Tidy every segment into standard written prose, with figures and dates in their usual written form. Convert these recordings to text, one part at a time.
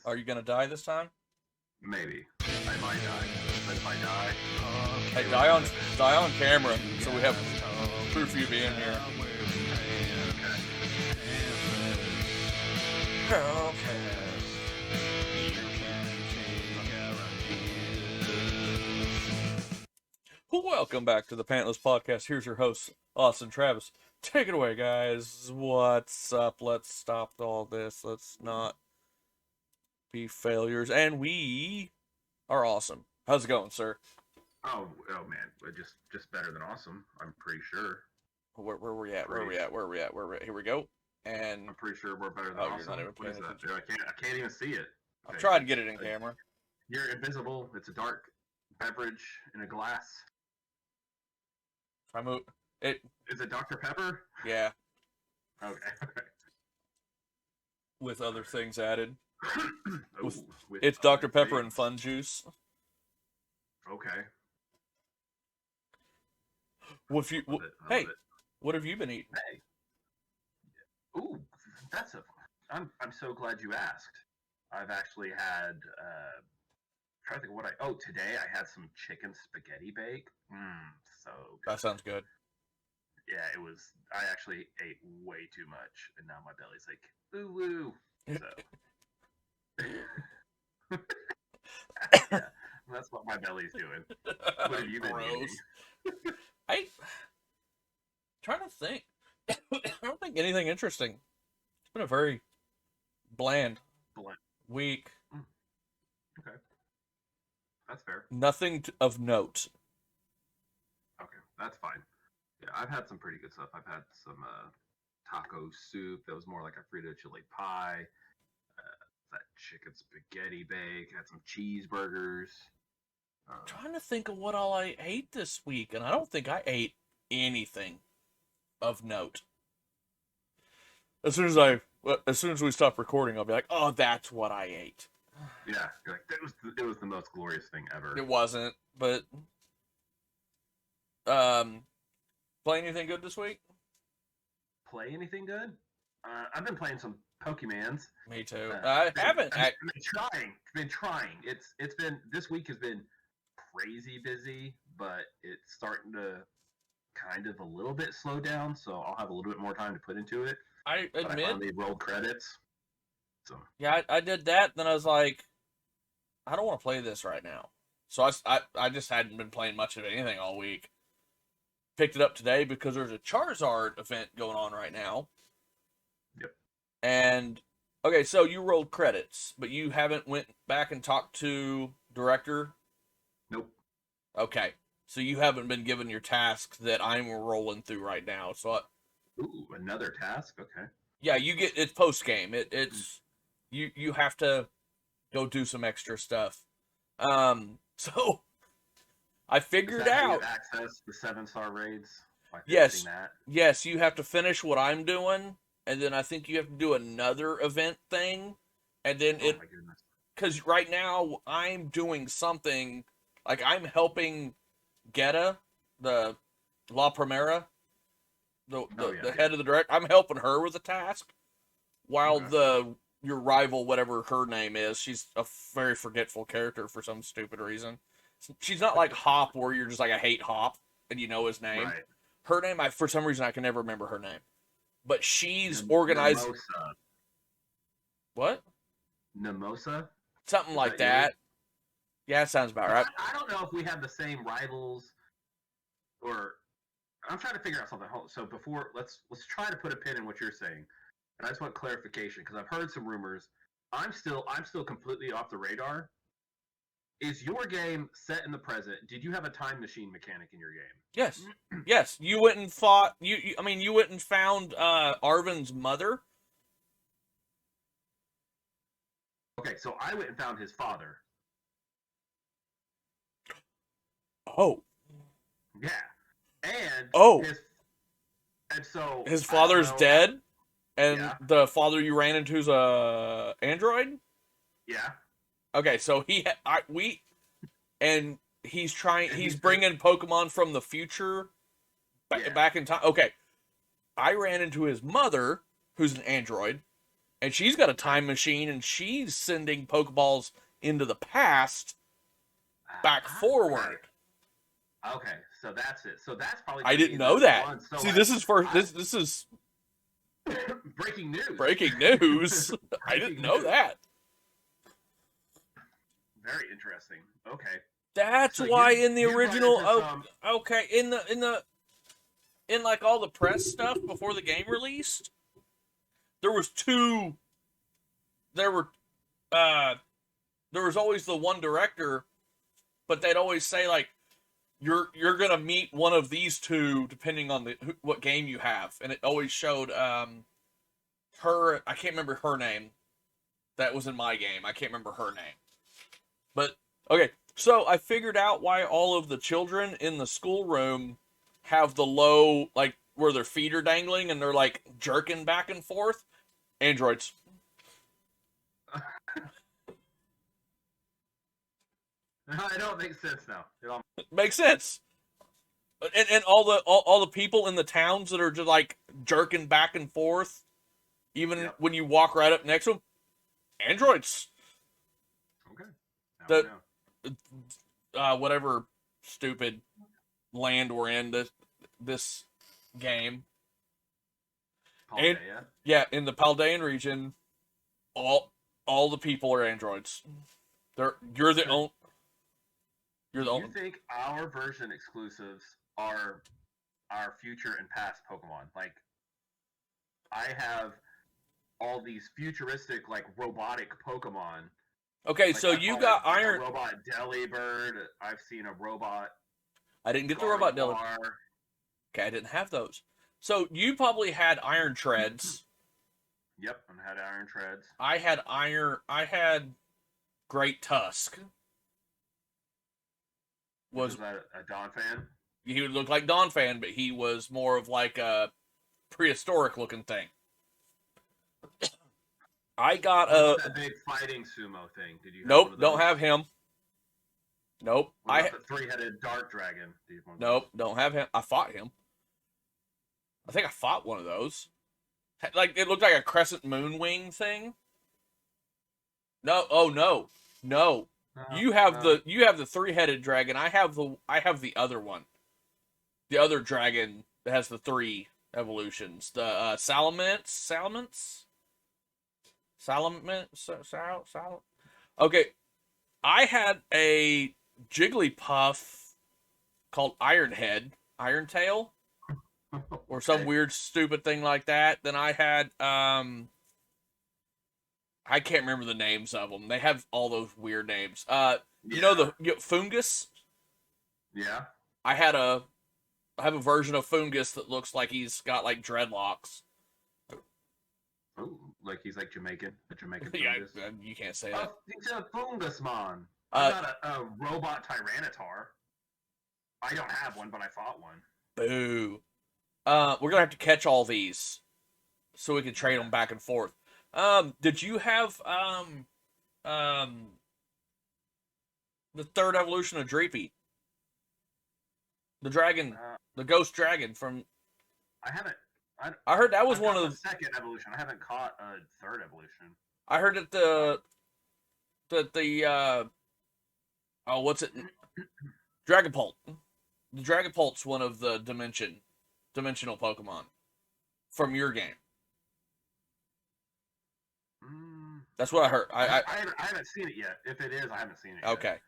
Are you gonna die this time? Maybe. I might die. But if I die... Hey, die on camera, so we have proof of you being here. Okay. Welcome back to the Pantless podcast. Here's your host, Austin Travis. Take it away, guys. What's up? Let's stop all this. Let's not be failures. And we are awesome. How's it going, sir? Oh man, just better than awesome. I'm pretty sure. Where we at? Where we at? Here we go. And I'm pretty sure we're better than oh, awesome. you're not even paying What is attention. that? I can't even see it. I've tried to get it in camera. You're invisible. It's a dark beverage in a glass. I move it. Is it Dr. Pepper? Yeah, Okay. with other things added. With It's other Dr. Pepper things. and Fun Juice. Okay. What have you? Love it, Hey, love it. what have you been eating? Hey. Ooh, that's a. I'm so glad you asked. I've actually had. Trying to think of what I. Oh, today I had some chicken spaghetti bake. So good. That sounds good. Yeah, it was. I actually ate way too much, and now my belly's like, ooh woo. So. Yeah, that's what my belly's doing. What have you been eating? I trying to think. I don't think anything interesting. It's been a very bland week. Okay, that's fair. Nothing of note. Okay, that's fine. Yeah, I've had some pretty good stuff. I've had some taco soup that was more like a Frito chili pie. That chicken spaghetti bake. Had some cheeseburgers. I'm trying to think of what all I ate this week, and I don't think I ate anything of note. As soon as we stop recording, I'll be like, "Oh, that's what I ate." Yeah, you're like it was the most glorious thing ever. It wasn't, but play anything good this week? Play anything good? I've been playing some Pokemans. Me too. I haven't. I've been trying. It's been this week has been crazy busy, but it's starting to kind of a little bit slow down. So I'll have a little bit more time to put into it. I But I admit. finally rolled credits. So Yeah, I did that. Then I was like, I don't want to play this right now. So I just hadn't been playing much of anything all week. Picked it up today because there's a Charizard event going on right now. Yep. And okay, so you rolled credits, but you haven't went back and talked to director? Nope. Okay. So you haven't been given your task that I'm rolling through right now. So Ooh, another task. Okay. yeah, it's post game. It's you have to go do some extra stuff. So I figured out. Access the 7-star raids. Yes. That. Yes, you have to finish what I'm doing, and then I think you have to do another event thing, and then Oh my goodness. because right now I'm doing something like I'm helping Geta, the La Primera, the head of the direct. I'm helping her with a task, while your rival, whatever her name is, she's a very forgetful character for some stupid reason. She's not like Hop, where you're just like, I hate Hop, and you know his name. Right. Her name, for some reason, I can never remember her name. But she's organized. Nemosa. What? Nemosa? Something like that. Yeah, that sounds about right. I don't know if we have the same rivals, or I'm trying to figure out something. So before, let's try to put a pin in what you're saying. And I just want clarification because I've heard some rumors. I'm still completely off the radar. Is your game set in the present? Did you have a time machine mechanic in your game? Yes. Yes. You went and fought. You went and found Arvin's mother. Okay, so I went and found his father. Oh. Yeah. And so his father's dead, and yeah. the father you ran into is a android. Yeah. Okay, so he's bringing Pokemon from the future back in time. Okay, I ran into his mother, who's an android, and she's got a time machine, and she's sending Pokeballs into the past, back forward. Okay, so that's it. So that's probably. I didn't know that. One. So See, this is first. This is breaking news. Breaking news. I didn't know that. Very interesting. Okay. That's So why in the original. Okay, in like all the press stuff before the game released, there was two. There was always the one director, but they'd always say like, you're gonna meet one of these two depending on what game you have, and it always showed her. I can't remember her name. That was in my game. I can't remember her name. But okay, so I figured out why all of the children in the schoolroom have the low, like where their feet are dangling and they're like jerking back and forth. Androids. It don't make sense now. It makes sense. And all the people in the towns that are just like jerking back and forth, even when you walk right up next to them, androids. Okay. Whatever stupid land we're in this game. Paldea. And yeah, in the Paldean region, all the people are androids. You're the only. Do you think our version exclusives are our future and past Pokemon? Like, I have all these futuristic, like, robotic Pokemon. Okay, like, so you got Iron... A robot Delibird. I've seen a robot... I didn't get the robot Delibird. Okay, I didn't have those. So you probably had Iron Treads. Yep, I had Iron Treads. I had Great Tusk. Was that a Dawn fan? He would look like Dawn fan, but he was more of like a prehistoric looking thing. I got that big fighting sumo thing. Did you? Nope, don't have him. Nope. What about the three-headed dark dragon? Nope, don't have him. I fought him. I think I fought one of those. Like it looked like a crescent moon wing thing. No, oh no, no. You have the three-headed dragon. I have the other one. The other dragon that has the 3 evolutions. The Salamence. Okay, I had a Jigglypuff called Ironhead, Irontail, or some weird stupid thing like that. Then I had I can't remember the names of them. They have all those weird names. You know the Fungus? Yeah. I have a version of Fungus that looks like he's got like dreadlocks. Oh, like he's like Jamaican, a Jamaican yeah, Fungus. You can't say that. He's a Fungus man. I got a robot Tyranitar. I don't have one, but I fought one. Boo. We're gonna have to catch all these so we can trade them back and forth. Did you have the 3rd evolution of Dreepy? The dragon, the ghost dragon from. I haven't. I heard that was one of the 2nd evolution. I haven't caught a 3rd evolution. I heard that the what's it? Dragapult. The Dragapult's one of the dimensional Pokemon from your game. That's what I heard. I haven't seen it yet. If it is, I haven't seen it yet. Okay.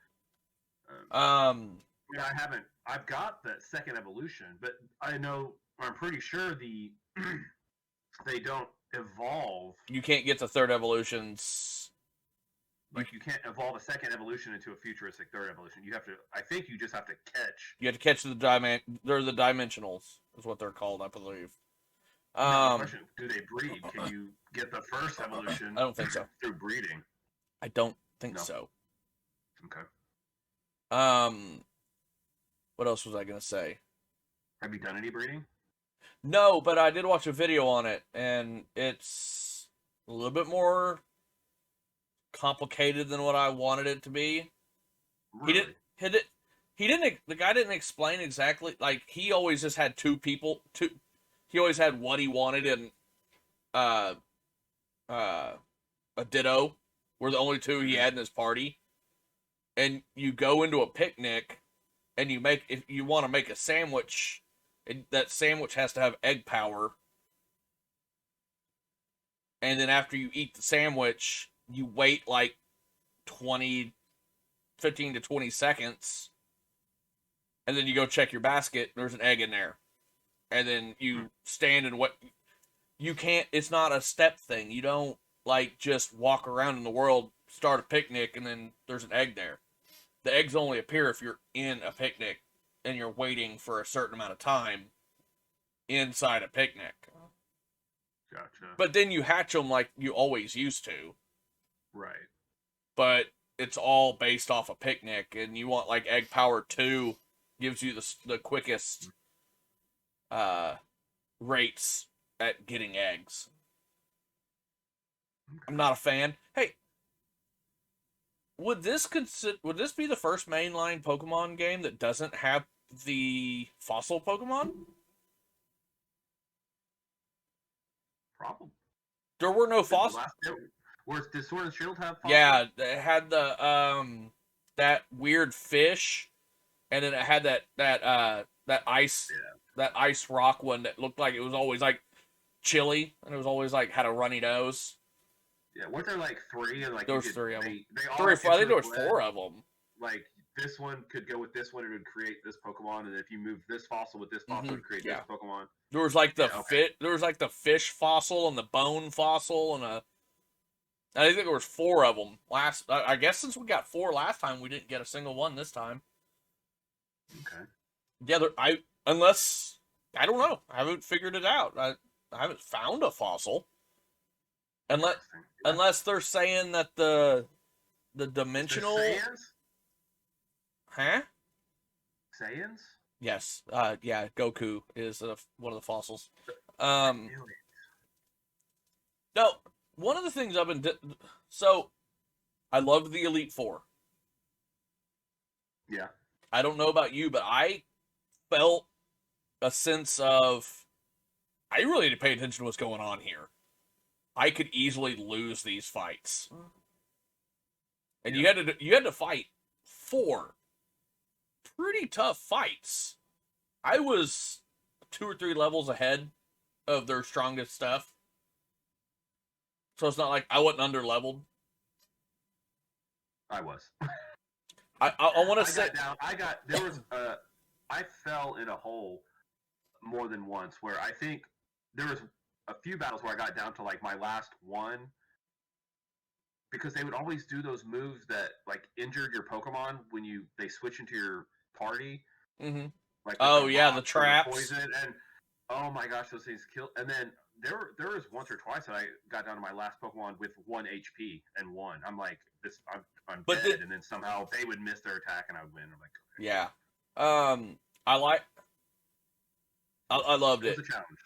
Yeah, I haven't. I've got the 2nd evolution, but I'm pretty sure they don't evolve. You can't get the 3rd evolutions. Like you can't evolve a 2nd evolution into a futuristic 3rd evolution. You have to. I think you just have to catch. You have to catch They're the dimensionals, is what they're called, I believe. Question, do they breed? Can you get the 1st evolution? I don't think so. Through breeding. I don't think so. Okay. What else was I gonna say? Have you done any breeding? No, but I did watch a video on it, and it's a little bit more complicated than what I wanted it to be. Really? The guy didn't explain exactly. Like he always just had 2 people. He always had what he wanted, and a Ditto. We're the only two he had in his party. And you go into a picnic, and if you want to make a sandwich, that sandwich has to have egg power. And then after you eat the sandwich, you wait like 15 to 20 seconds. And then you go check your basket. There's an egg in there. And then you stand and what you can't. It's not a step thing. You don't like just walk around in the world, start a picnic, and then there's an egg there. The eggs only appear if you're in a picnic and you're waiting for a certain amount of time inside a picnic. Gotcha. But then you hatch them like you always used to. Right. But it's all based off a picnic, and you want like egg power 2 gives you the quickest rates at getting eggs. I'm not a fan. Hey, would this be the first mainline Pokemon game that doesn't have the fossil Pokemon? Problem. There were no fossil. Did Sword and Shield have fossil? Yeah, it had the that weird fish, and then it had that ice rock one that looked like it was always like chilly, and it was always like had a runny nose. Yeah, weren't there like 3? And like there was 3 of them. They all 3 or 4. I think there was 4 of them. Like this one could go with this one, and it would create this Pokemon, and if you move this fossil with this fossil, it would create this Pokemon. There was like there was like the fish fossil and the bone fossil and I think there was 4 of them. I guess since we got 4 last time, we didn't get a single one this time. Okay. Yeah, I don't know. I haven't figured it out. I haven't found a fossil. Unless they're saying that the dimensional Huh? Saiyans? Yes. Yeah, Goku is one of the fossils. No, one of the things I've been so I loved the Elite Four. Yeah. I don't know about you, but I felt a sense of I really need to pay attention to what's going on here. I could easily lose these fights, and you had to fight 4 pretty tough fights. I was 2 or 3 levels ahead of their strongest stuff. So it's not like I wasn't under-leveled. I was. I want to say... I fell in a hole more than once where I think there was a few battles where I got down to like my last one because they would always do those moves that like injured your Pokemon when they switch into your party. Mm-hmm. Like the traps. The poison, and oh my gosh, those things kill. And then there was once or twice that I got down to my last Pokemon with 1 HP and won. I'm like, I'm dead, and then somehow they would miss their attack and I would win. I'm like, okay. Yeah. I loved it. It was a challenge.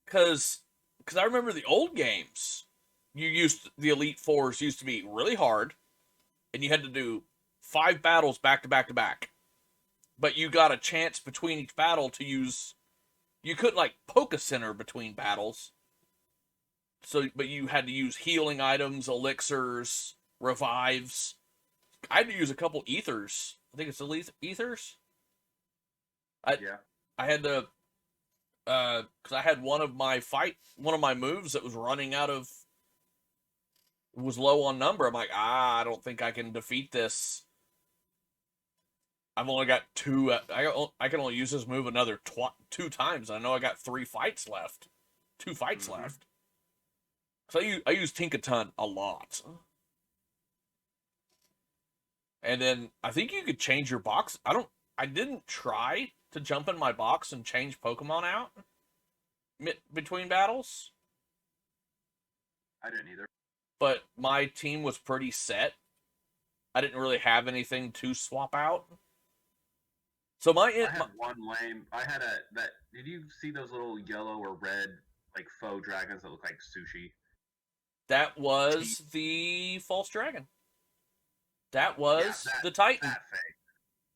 Because I remember the old games. The Elite Fours used to be really hard, and you had to do 5 battles back to back to back. But you got a chance between each battle to use. You couldn't like poke a center between battles. But you had to use healing items, elixirs, revives. I had to use a couple ethers. I think it's ethers. I had to, because I had one of my moves that was running out of, was low on number. I'm like, I don't think I can defeat this. I've only got 2. I can only use this move another 2 times. I know I got 3 fights left. 2 fights left. So I use Tinkaton a lot. And then I think you could change your box. I didn't try to jump in my box and change Pokemon out between battles. I didn't either. but my team was pretty set. I didn't really have anything to swap out. So I had one lame. I had that. Did you see those little yellow or red like faux dragons that look like sushi? That was the false dragon. That was the Titan. That thing.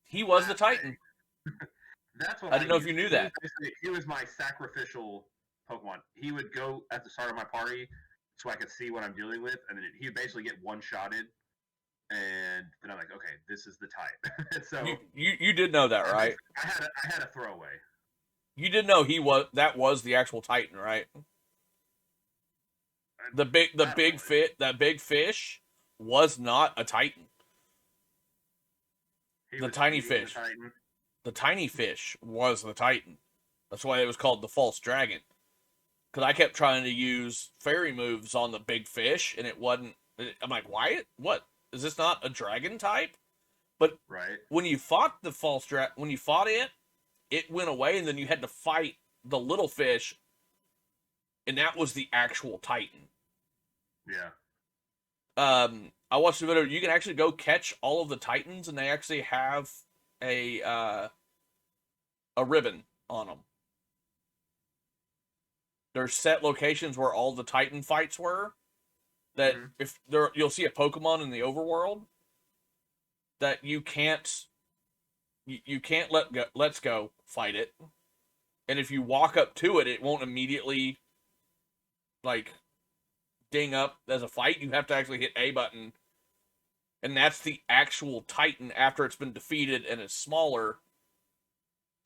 He was the Titan. That's what I didn't know if you knew that. He was my sacrificial Pokemon. He would go at the start of my party, so I could see what I'm dealing with, and then he would basically get one-shotted, and then I'm like, okay, this is the type. So you did know that, right? I had a throwaway. You did know that was the actual Titan, right? That big fish was not a Titan. The tiny fish. The tiny fish was the Titan. That's why it was called the false dragon. Because I kept trying to use fairy moves on the big fish, and it wasn't. I'm like, why? What? Is this not a dragon type? But when you fought the false dragon, when you fought it, it went away, and then you had to fight the little fish, and that was the actual Titan. Yeah. I watched the video. You can actually go catch all of the Titans, and they actually have a ribbon on them. There's set locations where all the Titan fights were. That if there, you'll see a Pokemon in the overworld that you can't let's go fight it, and if you walk up to it, it won't immediately like ding up as a fight. You have to actually hit A button, and that's the actual Titan after it's been defeated and it's smaller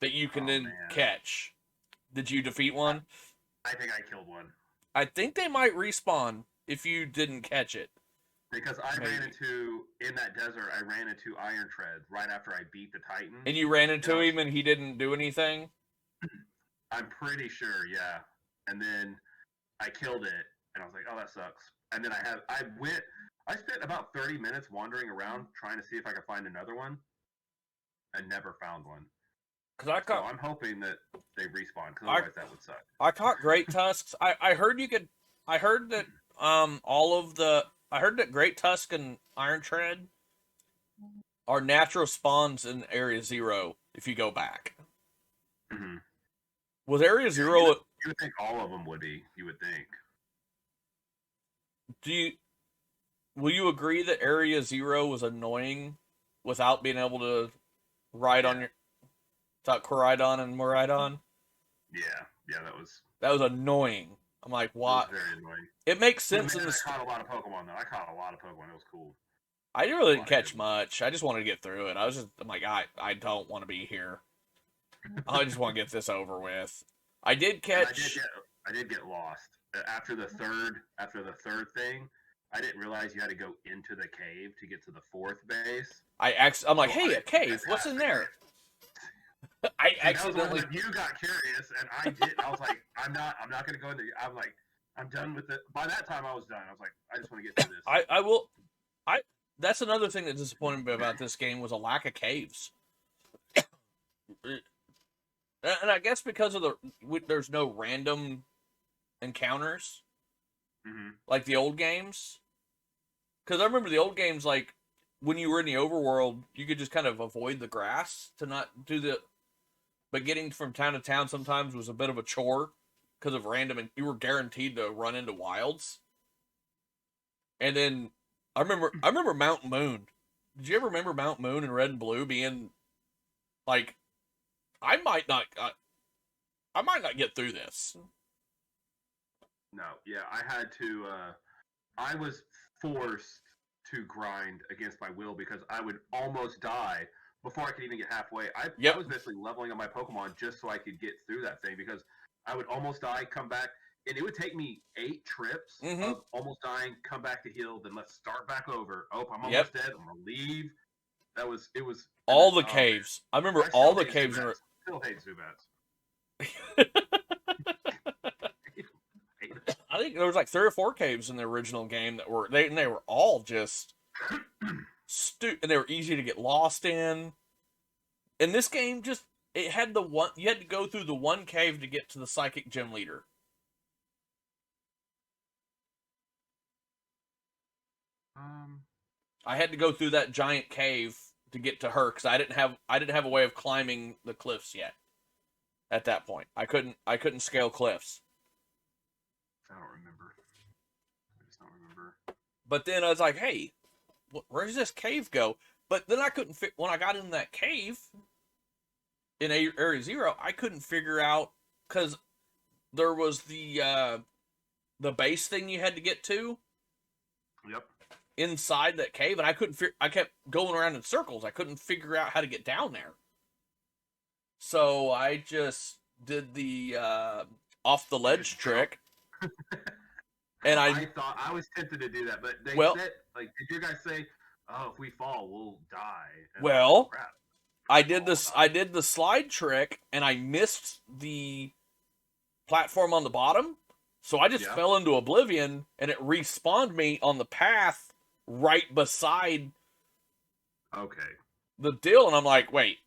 that you can catch. Did you defeat one? I think I killed one. I think they might respawn if you didn't catch it. Because in that desert, I ran into Iron Tread right after I beat the Titan. And you ran into him and he didn't do anything? I'm pretty sure, yeah. And then I killed it, and I was like, oh, that sucks. And then I spent about 30 minutes wandering around trying to see if I could find another one, and never found one. So I'm hoping that they respawn, because otherwise that would suck. I caught Great Tusks. I heard you could. I heard that I heard that Great Tusk and Iron Tread are natural spawns in Area 0 if you go back. Mm-hmm. Was Area 0? You would think all of them would be. You would think. Will you agree that Area 0 was annoying without being able to ride on your Koraidon and Miraidon? Yeah, that was annoying. I'm like, what? Very annoying. It makes sense I caught a lot of Pokemon though. I caught a lot of Pokemon. It was cool. I really didn't catch much. I just wanted to get through it. I'm like, I don't want to be here. I just want to get this over with. I did catch. I did get lost after the third thing. I didn't realize you had to go into the cave to get to the fourth base. I'm like, hey, a cave. What's in there? I accidentally. You got curious, and I did. I was like, I'm not going to go into. I'm like, I'm done with it. By that time, I was done. I was like, I just want to get through this. I will. That's another thing that disappointed me about this game was a lack of caves. And I guess because of there's no random encounters, like the old games. Because I remember the old games, like when you were in the overworld, you could just kind of avoid the grass to not do the. But getting from town to town sometimes was a bit of a chore because of random, and you were guaranteed to run into wilds. And then I remember Mount Moon. Did you ever remember Mount Moon in Red and Blue being like, I might not get through this. No, yeah, I was forced to grind against my will because I would almost die before I could even get halfway. I was basically leveling up my Pokemon just so I could get through that thing because I would almost die, come back, and it would take me 8 trips of almost dying, come back to heal, then let's start back over. Oh, I'm almost dead. I'm gonna leave. It was all the caves. I remember all the caves. Still hate Zubats. I think there was like 3 or 4 caves in the original game that were they were all just and they were easy to get lost in. And this game it had you had to go through the one cave to get to the psychic gym leader. I had to go through that giant cave to get to her because I didn't have a way of climbing the cliffs yet. At that point, I couldn't scale cliffs. I just don't remember. But then I was like, hey, where does this cave go? But then I couldn't when I got in that cave in Area 0, I couldn't figure out because there was the the base thing you had to get to. Yep. Inside that cave, and I kept going around in circles. I couldn't figure out how to get down there. So I just did the off the ledge trick. And I thought I was tempted to do that, but they said, like, did you guys say, "Oh, if we fall, we'll die"? And well, crap. I did this. I did the slide trick, and I missed the platform on the bottom, so I just fell into oblivion, and it respawned me on the path right beside. Okay. The deal, and I'm like, wait.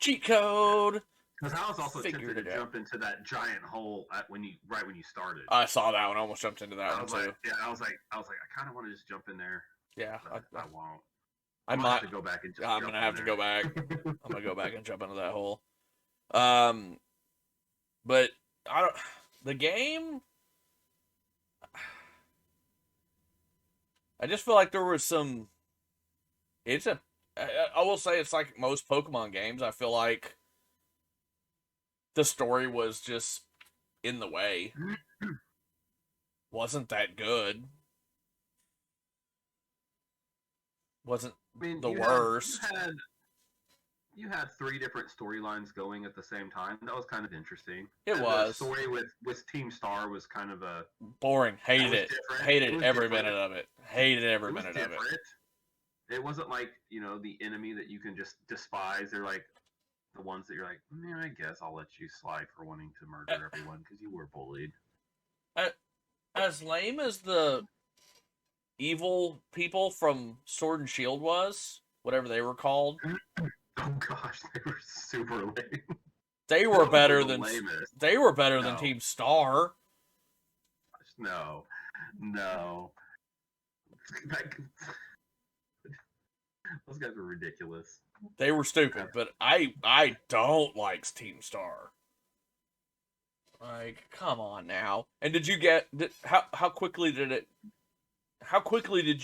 Cheat code. Because I was also tempted to jump into that giant hole when you started. I saw that one. I almost jumped into that one too. I was like, I kind of want to just jump in there. Yeah, I won't. I might have to go back and just. I'm gonna have to go back. I'm gonna go back and jump into that hole. But I don't. The game. I just feel like there was some. I will say it's like most Pokemon games. I feel like the story was just in the way. Wasn't that good. Wasn't the worst. You had 3 different storylines going at the same time. That was kind of interesting. It was. The story with Team Star was kind of a boring. Hated it. Hated every minute of it. Hated every minute of it. It wasn't like, the enemy that you can just despise. They're like the ones that you're like, man, I guess I'll let you slide for wanting to murder everyone because you were bullied. As lame as the evil people from Sword and Shield was, whatever they were called. Oh gosh, they were super lame. They were better than Team Star. No. Those guys were ridiculous. They were stupid, but I don't like Team Star. Like, come on now. And did you how quickly did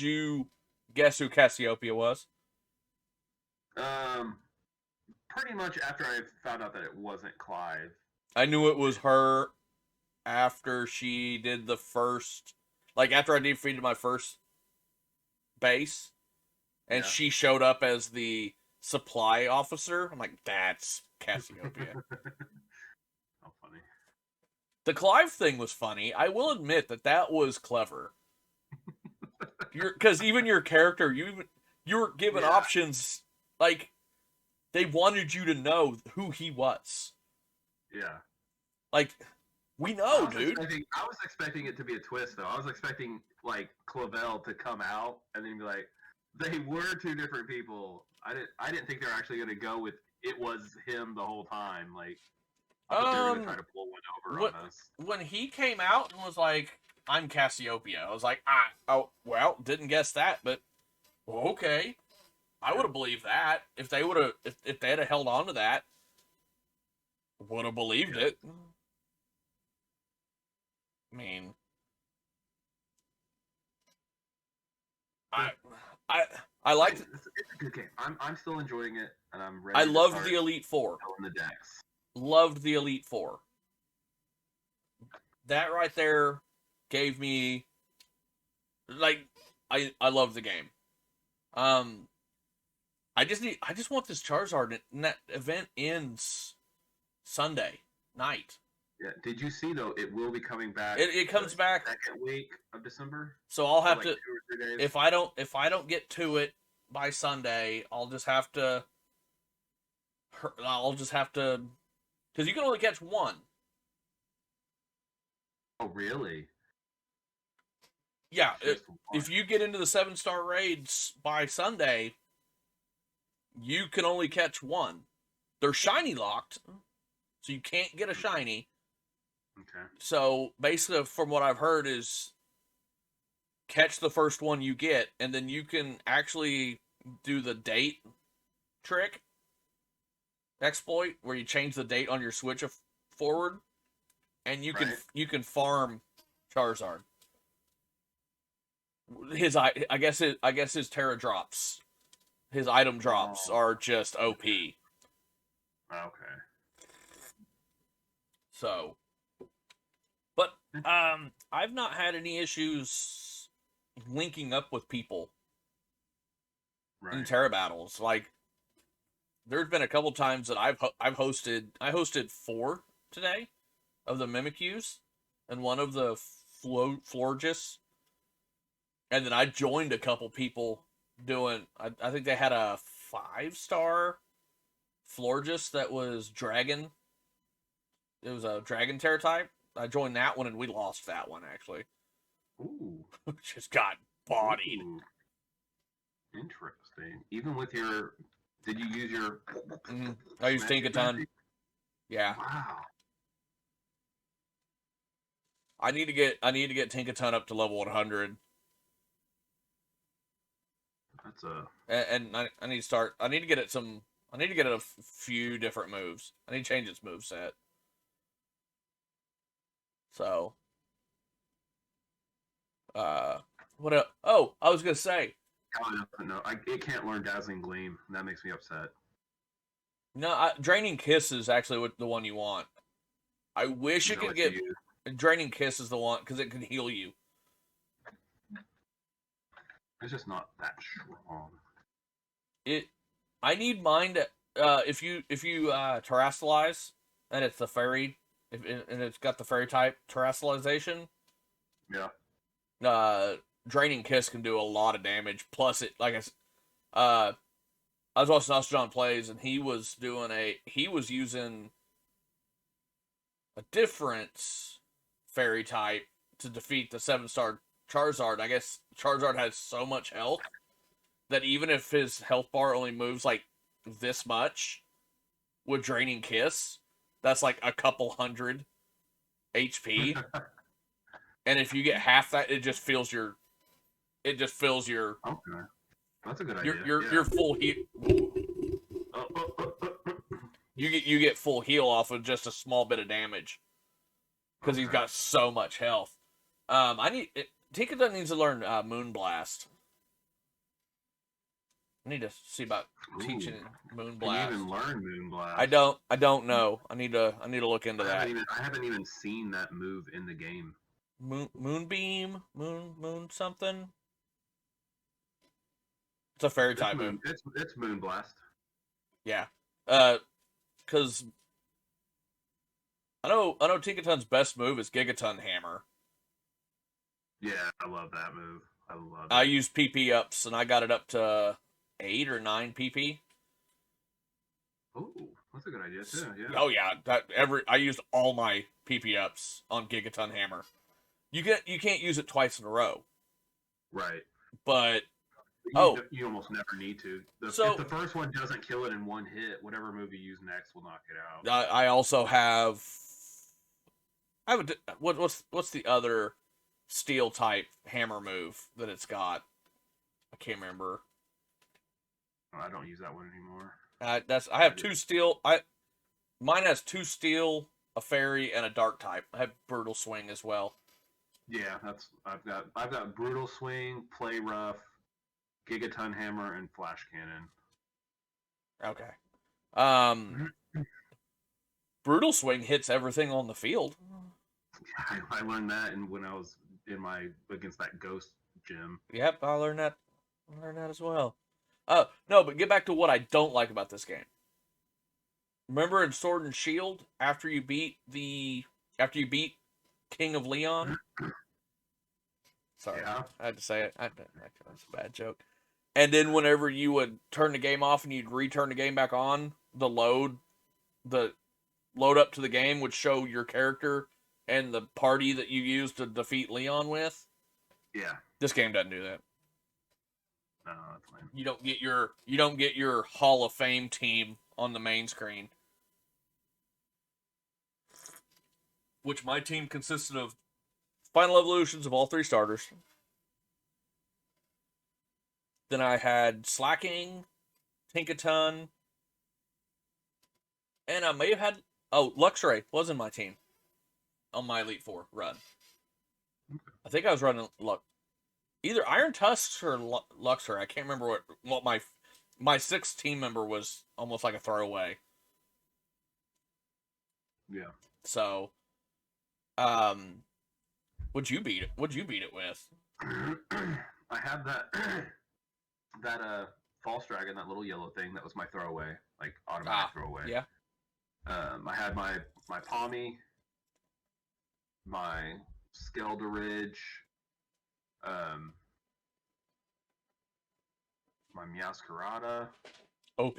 you guess who Cassiopeia was? Pretty much after I found out that it wasn't Clive. I knew it was her after she did the first, like after I defeated my first base, and she showed up as the supply officer. I'm like, that's Cassiopeia. How funny. The Clive thing was funny. I will admit that was clever. Because even your character, you were given options. Like, they wanted you to know who he was. Yeah. Like, we know, dude. I was expecting it to be a twist, though. I was expecting, like, Clavel to come out and then be like, they were 2 different people. I didn't think they were actually going to go with it was him the whole time. Like, I thought they were going to try to pull one over on us. When he came out and was like, I'm Cassiopeia, I was like, didn't guess that, but okay. I would have believed that. If they had held on to that, would have believed it. I mean, I like. It's a good game. I'm still enjoying it, and I'm ready. I loved the Elite Four. The decks. Loved the Elite Four. That right there gave me, like, I love the game. I just want this Charizard, and that event ends Sunday night. Yeah. Did you see though? It will be coming back. It comes back second week of December. So I'll have to. 2 or 3 days. If I don't get to it by Sunday, I'll just have to. Because you can only catch one. Oh really? Yeah. If you get into the 7-star raids by Sunday, you can only catch one. They're shiny locked, so you can't get a shiny. Okay. So basically, from what I've heard, is catch the first one you get, and then you can actually do the date trick exploit where you change the date on your Switch forward, and you can farm Charizard. I guess his Terra drops. His item drops are just OP. Okay. So, I've not had any issues linking up with people in Terra battles. Like, there's been a couple times that I hosted 4 today of the Mimikyus and one of the Florges, and then I joined a couple people doing. I think they had a 5-star Florges that was dragon. It was a dragon Terra type. I joined that one and we lost that one actually. Ooh. Just got bodied. Ooh. Interesting. Even with your, did you use your? I used Tinkaton. Yeah. Wow. I need to get Tinkaton up to level 100. That's a. And I need to start. I need to get it some. I need to get it a few different moves. I need to change its move set. So. What else? Oh, I was gonna say. No, it can't learn Dazzling Gleam. And that makes me upset. No, Draining Kiss is actually the one you want. I wish it could get. Draining Kiss is the one because it can heal you. It's just not that strong. I need mine to. If you terrestrialize, and it's the fairy, and it's got the fairy type terrestrialization. Yeah. Draining Kiss can do a lot of damage. Plus, it like I was watching Us John Plays, and he was using a different fairy type to defeat the 7-star Charizard. I guess Charizard has so much health that even if his health bar only moves like this much, with Draining Kiss, that's like a couple hundred HP. And if you get half that, it just fills your. Okay, that's a good idea. Your full heal. You get full heal off of just a small bit of damage because he's got so much health. Tinkaton needs to learn Moonblast. I need to see about teaching Moonblast. Can you even learn Moonblast? I don't know. I need to look into that. I haven't even seen that move in the game. Moonbeam, moon something. It's a fairy type move. It's Moonblast. Yeah. Because I know Tinkaton's best move is Gigaton Hammer. Yeah, I love that move. I love it. I use PP ups, and I got it up to 8 or 9 PP. Oh, that's a good idea too. Yeah. Oh yeah, I used all my PP ups on Gigaton Hammer. You can't use it twice in a row. Right. But you almost never need to. If the first one doesn't kill it in one hit, whatever move you use next will knock it out. I also have. What's the other steel type hammer move that it's got? I can't remember. I don't use that one anymore. I have 2 steel. Mine has 2 steel, a fairy, and a dark type. I have Brutal Swing as well. Yeah, I've got Brutal Swing, Play Rough, Gigaton Hammer, and Flash Cannon. Okay. Brutal Swing hits everything on the field. I learned that when I was against that ghost gym. Yep, I learned that as well. No, but get back to what I don't like about this game. Remember in Sword and Shield, after you beat King of Leon? Sorry, yeah. I had to say it. That's a bad joke. And then whenever you would turn the game off and you'd return the game back on, the load up to the game would show your character and the party that you used to defeat Leon with. Yeah. This game doesn't do that. No, that's fine. You don't get your Hall of Fame team on the main screen. Which my team consisted of Final Evolutions of all 3 starters. Then I had Slacking, Tinkaton, and I may have had Luxray was in my team on my Elite Four run. I think I was running either Iron Tusks or Luxray. I can't remember what my 6th team member was. Almost like a throwaway. Yeah. So, What'd you beat it? What'd you beat it with? I had that false dragon, that little yellow thing. That was my throwaway, like automatic throwaway. Yeah. I had my Palmy, my Skelderidge, my Meowscarada. OP.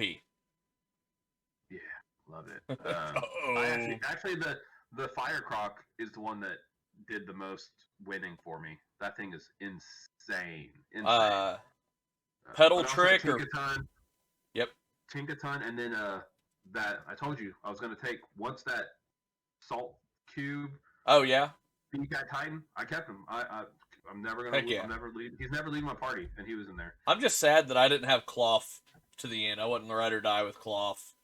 Yeah, love it. I actually the Fire Croc is the one that did the most winning for me. That thing is insane. Pedal trick or yep. Tinkaton, and then that I told you I was gonna take once that salt cube. Oh yeah. Beat that Titan. I kept him. I'm never gonna. Yeah. I'm never leave. He's never leaving my party, and he was in there. I'm just sad that I didn't have Cloth to the end. I wasn't ride or die with Cloth.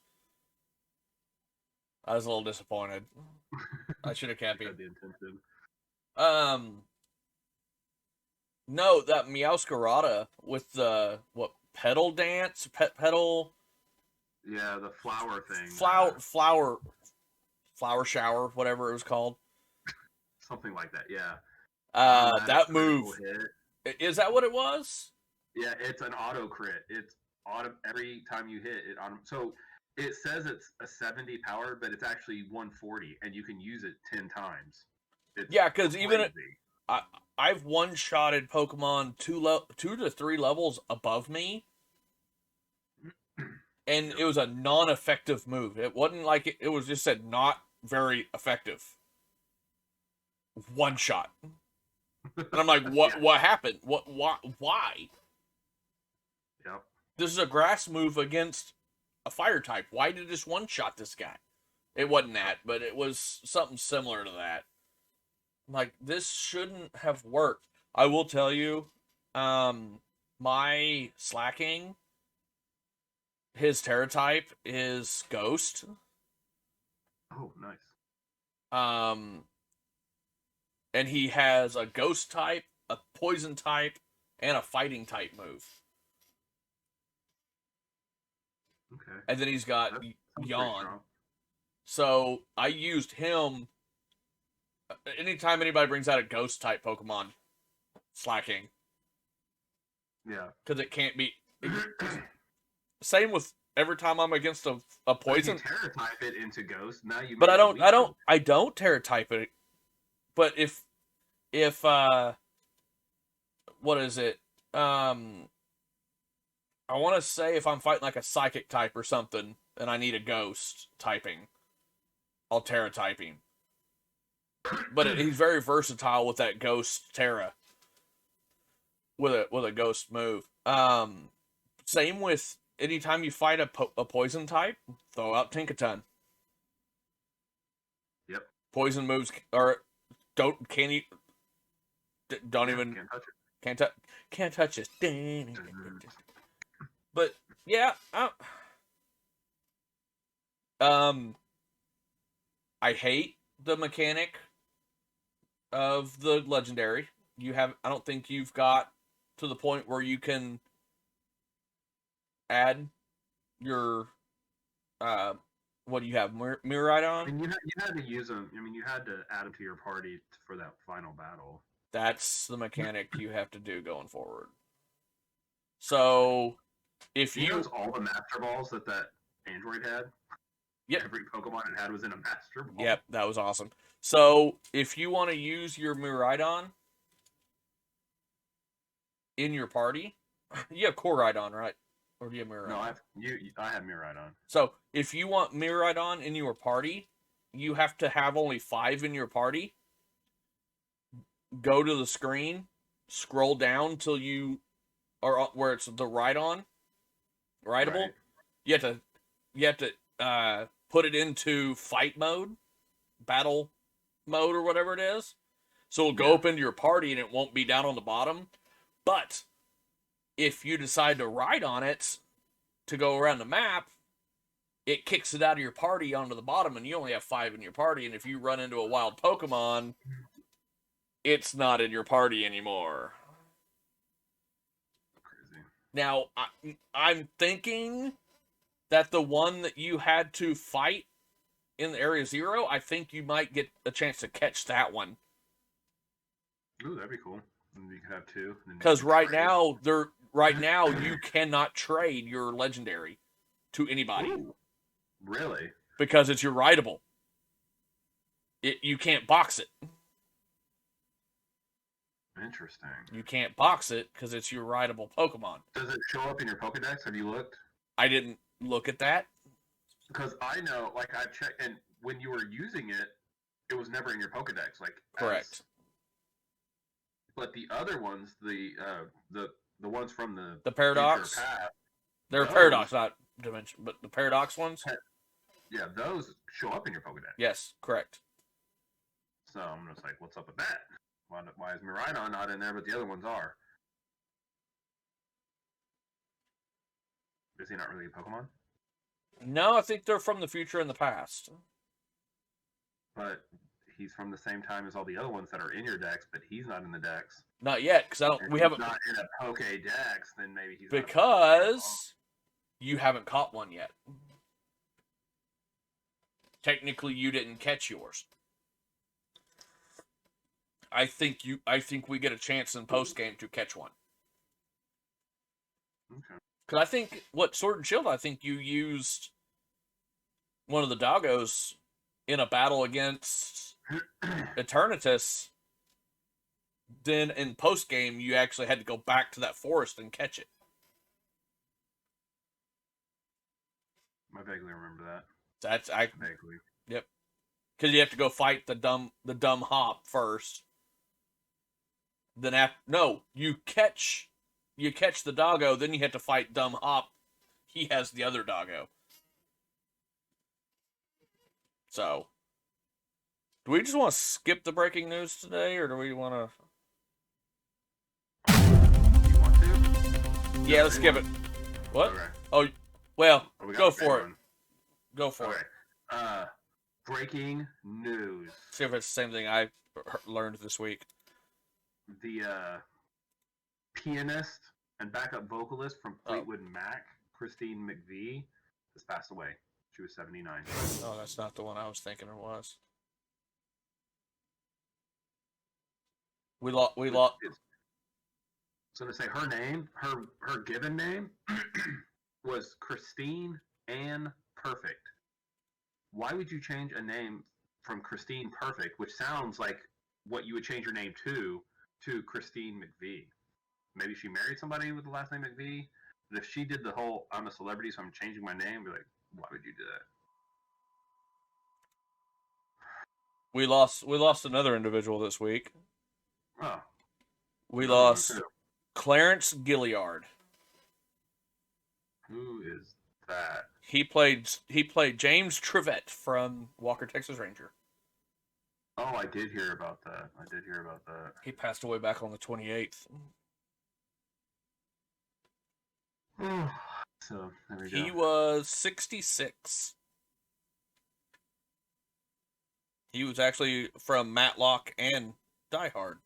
I was a little disappointed. I should have kept him. The intention. No, that Meowscarada with the pedal dance, pedal. Yeah, the flower thing. Flower shower, whatever it was called. Something like that. Yeah. That move. Is that what it was? Yeah, it's an auto crit. It's auto every time you hit it. So it says it's a 70 power, but it's actually 140, and you can use it 10 times. Yeah, because even I've one-shotted Pokemon 2 to 3 levels above me, and it was a non-effective move. It wasn't like it was just said not very effective. One shot, and I'm like, what? Yeah. What happened? Why? Yep. This is a grass move against a fire type. Why did it just one-shot this guy? It wasn't that, but it was something similar to that. Like, this shouldn't have worked. I will tell you, my Slacking, his Terra type is Ghost. Oh, nice. And he has a Ghost type, a Poison type, and a Fighting type move. Okay. And then he's got Yawn. So I used him. Anytime anybody brings out a Ghost type Pokemon, Slacking. Yeah. Because it can't be. Same with every time I'm against a poison. You Terra type it into Ghost. Now you. But I don't Terra type it. But if what is it? I want to say if I'm fighting like a Psychic type or something, and I need a Ghost typing, I'll Terra type him. But he's very versatile with that Ghost Terra. With a Ghost move. Same with anytime you fight a Poison type, throw out Tinkaton. Yep. Poison moves don't even can't touch it. But yeah, I hate the mechanic of the legendary. I don't think you've got to the point where you can add your what do you have? Miraidon? I mean, you had to use them. I mean, you had to add them to your party for that final battle. That's the mechanic you have to do going forward. So, if you use all the Master Balls that Android had. Yep. Every Pokemon it had was in a Master Ball. Yep, that was awesome. So, if you want to use your Miraidon in your party, you have Koraidon, right? Or do you have Miraidon? No, I have Miraidon. So, if you want Miraidon in your party, you have to have only 5 in your party. Go to the screen, scroll down till you are where it's the Rideable. Right. You have to put it into fight mode, battle mode, or whatever it is. So it'll go up into your party and it won't be down on the bottom. But if you decide to ride on it to go around the map, it kicks it out of your party onto the bottom, and you only have 5 in your party. And if you run into a wild Pokemon, it's not in your party anymore. Crazy. Now, I'm thinking that the one that you had to fight in the Area 0, I think you might get a chance to catch that one. Ooh, that'd be cool. And you could have two. Because right now you cannot trade your legendary to anybody. Ooh, really? Because it's your rideable. You can't box it. Interesting. You can't box it because it's your rideable Pokemon. Does it show up in your Pokedex? Have you looked? I didn't look at that. Because I know, like, I've checked, and when you were using it, it was never in your Pokedex. Like, correct. But the other ones, the ones from the Paradox, past, they're Paradox, not Dimension, but the Paradox ones. Yeah, those show up in your Pokedex. Yes, correct. So I'm just like, what's up with that? Why is Miraidon not in there, but the other ones are? Is he not really a Pokemon? No, I think they're from the future and the past. But he's from the same time as all the other ones that are in your dex, but he's not in the dex. Not yet, because I don't. If we he's haven't. Not in a Pokédex, then maybe he's. Because you haven't caught one yet. Technically, you didn't catch yours. I think we get a chance in post game to catch one. Okay. Because I think Sword and Shield. I think you used one of the doggos in a battle against Eternatus. Then in post game, you actually had to go back to that forest and catch it. I vaguely remember that. Vaguely. Yep. Because you have to go fight the dumb hop first. Then you catch the doggo, then you have to fight dumb hop. He has the other doggo. So, do we just want to skip the breaking news today, or do we want to? You want to? Yeah, let's skip it. What? Okay. Oh, well, go for it. Go for it. Breaking news. See if it's the same thing I learned this week. The pianist and backup vocalist from Fleetwood Mac, Christine McVie, has passed away. She was 79. Oh, that's not the one I was thinking it was. We lost. I was going to say her name, her given name was Christine Ann Perfect. Why would you change a name from Christine Perfect, which sounds like what you would change your name to Christine McVie? Maybe she married somebody with the last name McVie. But if she did the whole "I'm a celebrity, so I'm changing my name," be like, why would you do that? We lost another individual this week. Oh. We lost Clarence Gilliard. Who is that? He played James Trivette from Walker, Texas Ranger. Oh, I did hear about that. He passed away back on the 28th. So, there we go. He was 66. He was actually from Matlock and Die Hard.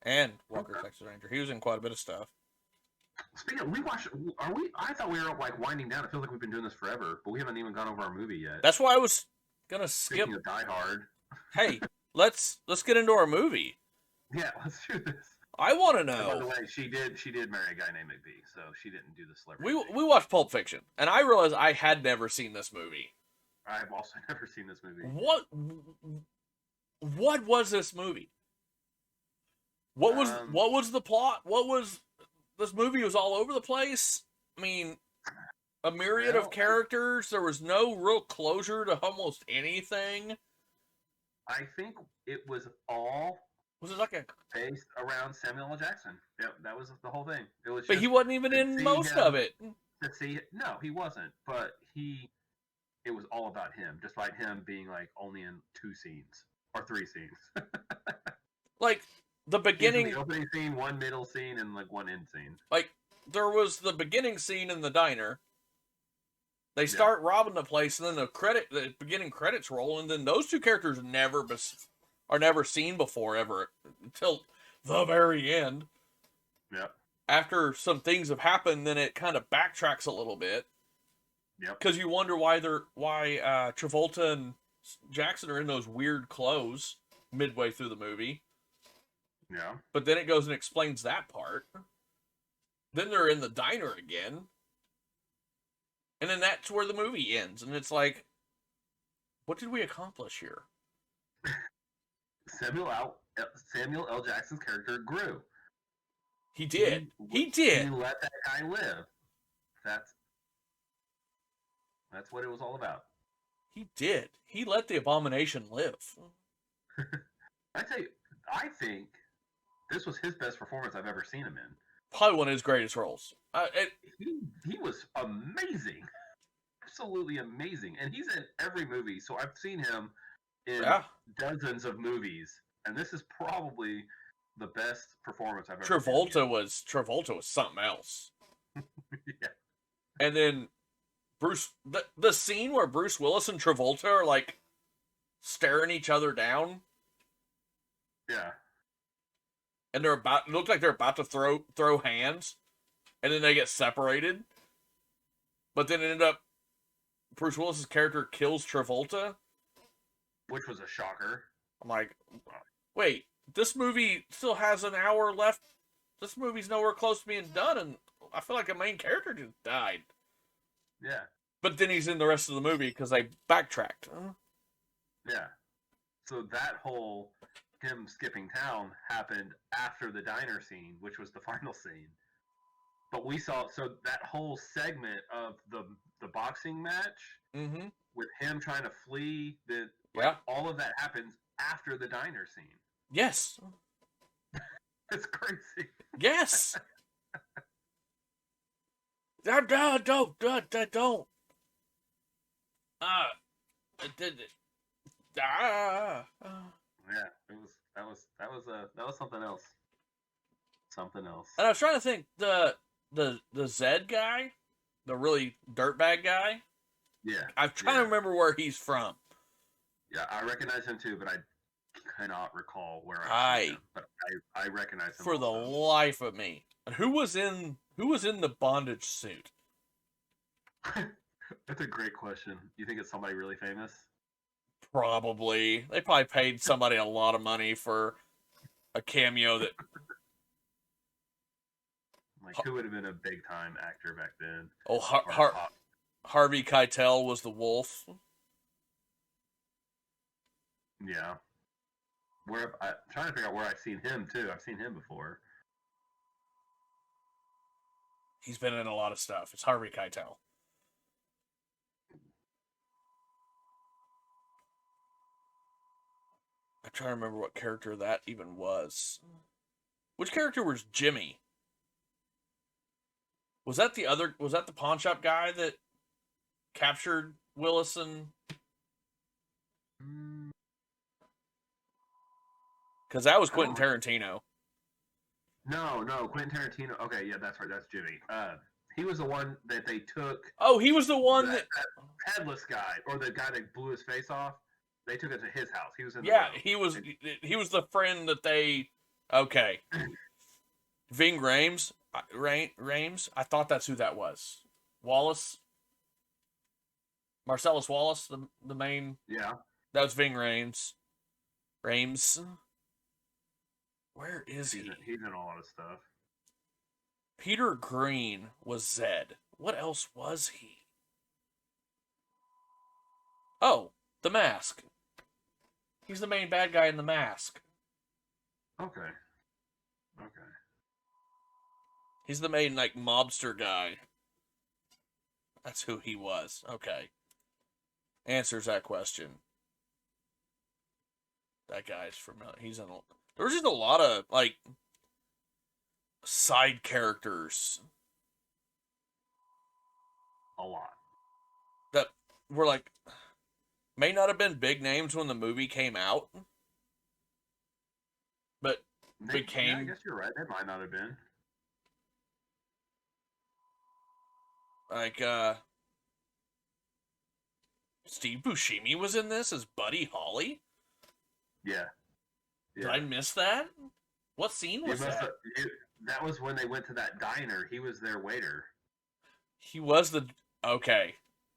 And Walker, Texas Ranger. He was in quite a bit of stuff. Speaking of, I thought we were like winding down. It feels like we've been doing this forever, but we haven't even gone over our movie yet. That's why I was gonna skip. Speaking of Die Hard. Hey, let's get into our movie. Yeah, let's do this. I want to know. By the way, she did marry a guy named McVie, so she didn't do the celebrity. We watched Pulp Fiction, and I realized I had never seen this movie. I've also never seen this movie. What was this movie? What was the plot? This movie was all over the place. I mean, a myriad of characters. There was no real closure to almost anything. I think it was all. Was it like based around Samuel L. Jackson? Yep, that was the whole thing. It was. But he wasn't even in most of it. No, he wasn't. But it was all about him, despite him being like only in 2 scenes or 3 scenes. Like the beginning, the opening scene, 1 middle scene, and like 1 end scene. Like there was the beginning scene in the diner. They start robbing the place, and then the beginning credits roll, and then those 2 characters are never seen before ever until the very end. Yeah. After some things have happened, then it kind of backtracks a little bit. Yep. Because you wonder why Travolta and Jackson are in those weird clothes midway through the movie. Yeah. But then it goes and explains that part. Then they're in the diner again. And then that's where the movie ends. And it's like, what did we accomplish here? Samuel L. Jackson's character grew. He did. He did. He let that guy live. That's what it was all about. He did. He let the abomination live. I tell you, I think this was his best performance I've ever seen him in. Probably one of his greatest roles. He was amazing. Absolutely amazing. And he's in every movie. So I've seen him in dozens of movies. And this is probably the best performance I've ever seen. Travolta was something else. Yeah. And then the scene where Bruce Willis and Travolta are like staring each other down. Yeah. And it looks like they're about to throw hands, and then they get separated. But then it ended up Bruce Willis's character kills Travolta, which was a shocker. I'm like, wait, this movie still has an hour left. This movie's nowhere close to being done, and I feel like a main character just died. Yeah. But then he's in the rest of the movie because they backtracked. Yeah. So that whole him skipping town happened after the diner scene, which was the final scene. But we saw that whole segment of the boxing match with him trying to flee. All of that happens after the diner scene. Yes. It's crazy. Yes. Don't. Yeah, that was something else. Something else. And I was trying to think the Zed guy, the really dirtbag guy. Yeah. I'm trying to remember where he's from. Yeah, I recognize him too, but I cannot recall where I him. But I recognize him for also. The life of me. And who was in the bondage suit? That's a great question. You think it's somebody really famous? Probably. They probably paid somebody a lot of money for a cameo that. Like, who would have been a big time actor back then? Oh, Harvey Keitel was the wolf. Yeah. I'm trying to figure out where I've seen him too. I've seen him before. He's been in a lot of stuff. It's Harvey Keitel. I'm trying to remember what character that even was. Which character was Jimmy? Was that the pawn shop guy that captured Willis and? Because that was Quentin Tarantino. No, Quentin Tarantino. Okay, yeah, that's right. That's Jimmy. He was the one that they took. Oh, he was the one that headless guy, or the guy that blew his face off. They took it to his house. He was in. He was the friend that they. Okay. Ving Rhames. I thought that's who that was. Wallace. Marcellus Wallace, the main. Yeah. That was Ving Rhames. Where is he? He's in a lot of stuff. Peter Green was Zed. What else was he? Oh, The Mask. He's the main bad guy in The Mask. Okay. He's the main, like, mobster guy. That's who he was. Okay. Answers that question. That guy's familiar. There was just a lot of, like, side characters. A lot. That were, like, may not have been big names when the movie came out. But became... Yeah, I guess you're right. They might not have been. Like, Steve Buscemi was in this as Buddy Holly? Yeah. Did I miss that? What scene was that? That was when they went to that diner. He was their waiter. He was the... Okay.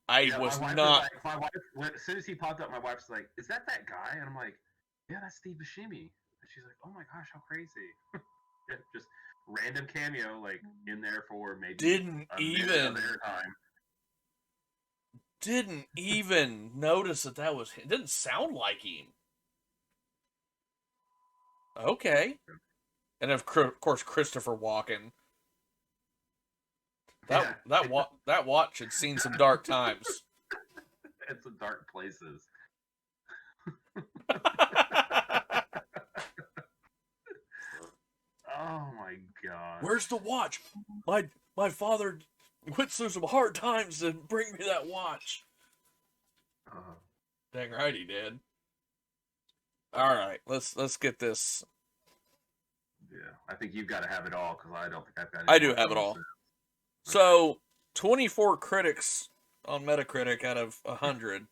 My wife, as soon as he popped up, my wife's like, is that guy? And I'm like, yeah, that's Steve Buscemi. And she's like, "Oh my gosh, how crazy!" Yeah, just random cameo, like in there for maybe Didn't a minute of their time. Didn't even notice that was him. It didn't sound like him. Okay. And of course, Christopher Walken. That watch had seen some dark times. And some dark places. Oh my god. Where's the watch? My father went through some hard times to bring me that watch. Dang right he did. All right, let's get this. Yeah, I think you've got to have it all because I don't think I've got it. I do have it all. So, 24 critics on Metacritic out of 100.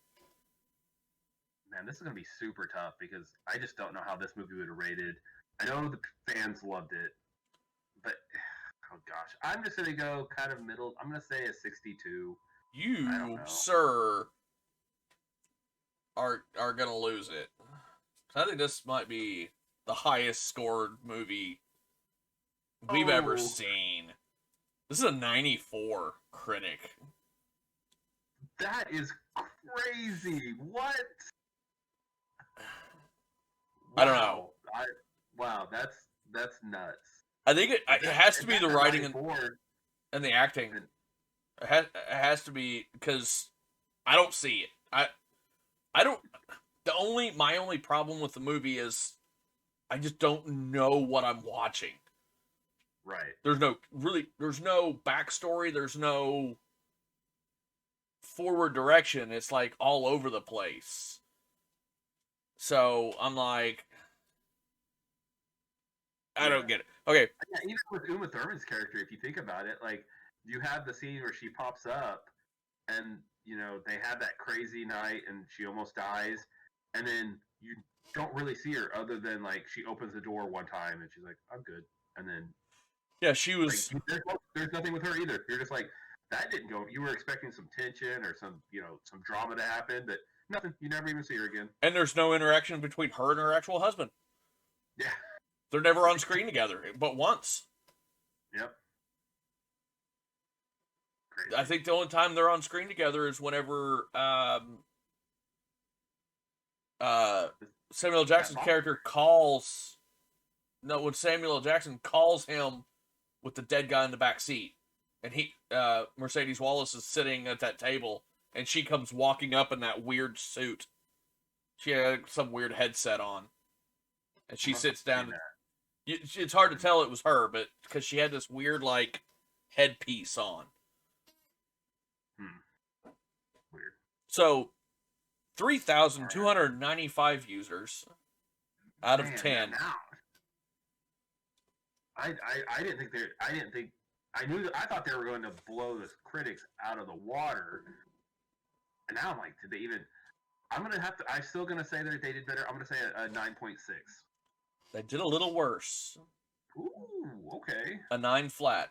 Man, this is going to be super tough because I just don't know how this movie would have rated. I know the fans loved it, but oh gosh, I'm just going to go kind of middle. I'm going to say a 62. You, sir, are going to lose it. I think this might be the highest scored movie we've ever seen. This is a 94 critic. That is crazy. What? Wow. I don't know. Wow, that's nuts. I think it has to be the writing and the acting. It has to be because I don't see it. I don't. My only problem with the movie is I just don't know what I'm watching. Right. There's no backstory. There's no forward direction. It's like all over the place. So I'm like, I don't get it. Okay. Yeah, even with Uma Thurman's character, if you think about it, like you have the scene where she pops up, and they have that crazy night, and she almost dies, and then you don't really see her other than like she opens the door one time, and she's like, "I'm good," and then yeah, she was. Like, there's nothing with her either. You're just like, that didn't go. You were expecting some tension or some drama to happen, but nothing. You never even see her again. And there's no interaction between her and her actual husband. Yeah. They're never on screen together, but once. Yep. Crazy. I think the only time they're on screen together is whenever Samuel Jackson's character calls. No, when Samuel L. Jackson calls him with the dead guy in the back seat, and Mercedes Wallace is sitting at that table, and she comes walking up in that weird suit. She had some weird headset on, and she sits down. It's hard to tell it was her, but because she had this weird like headpiece on. Weird. So, 3,295 users out of 10. I didn't think I thought they were going to blow the critics out of the water. And now I'm like, did they even? I'm still gonna say that they did better. I'm gonna say a 9.6. They did a little worse. Ooh, okay. A 9 flat.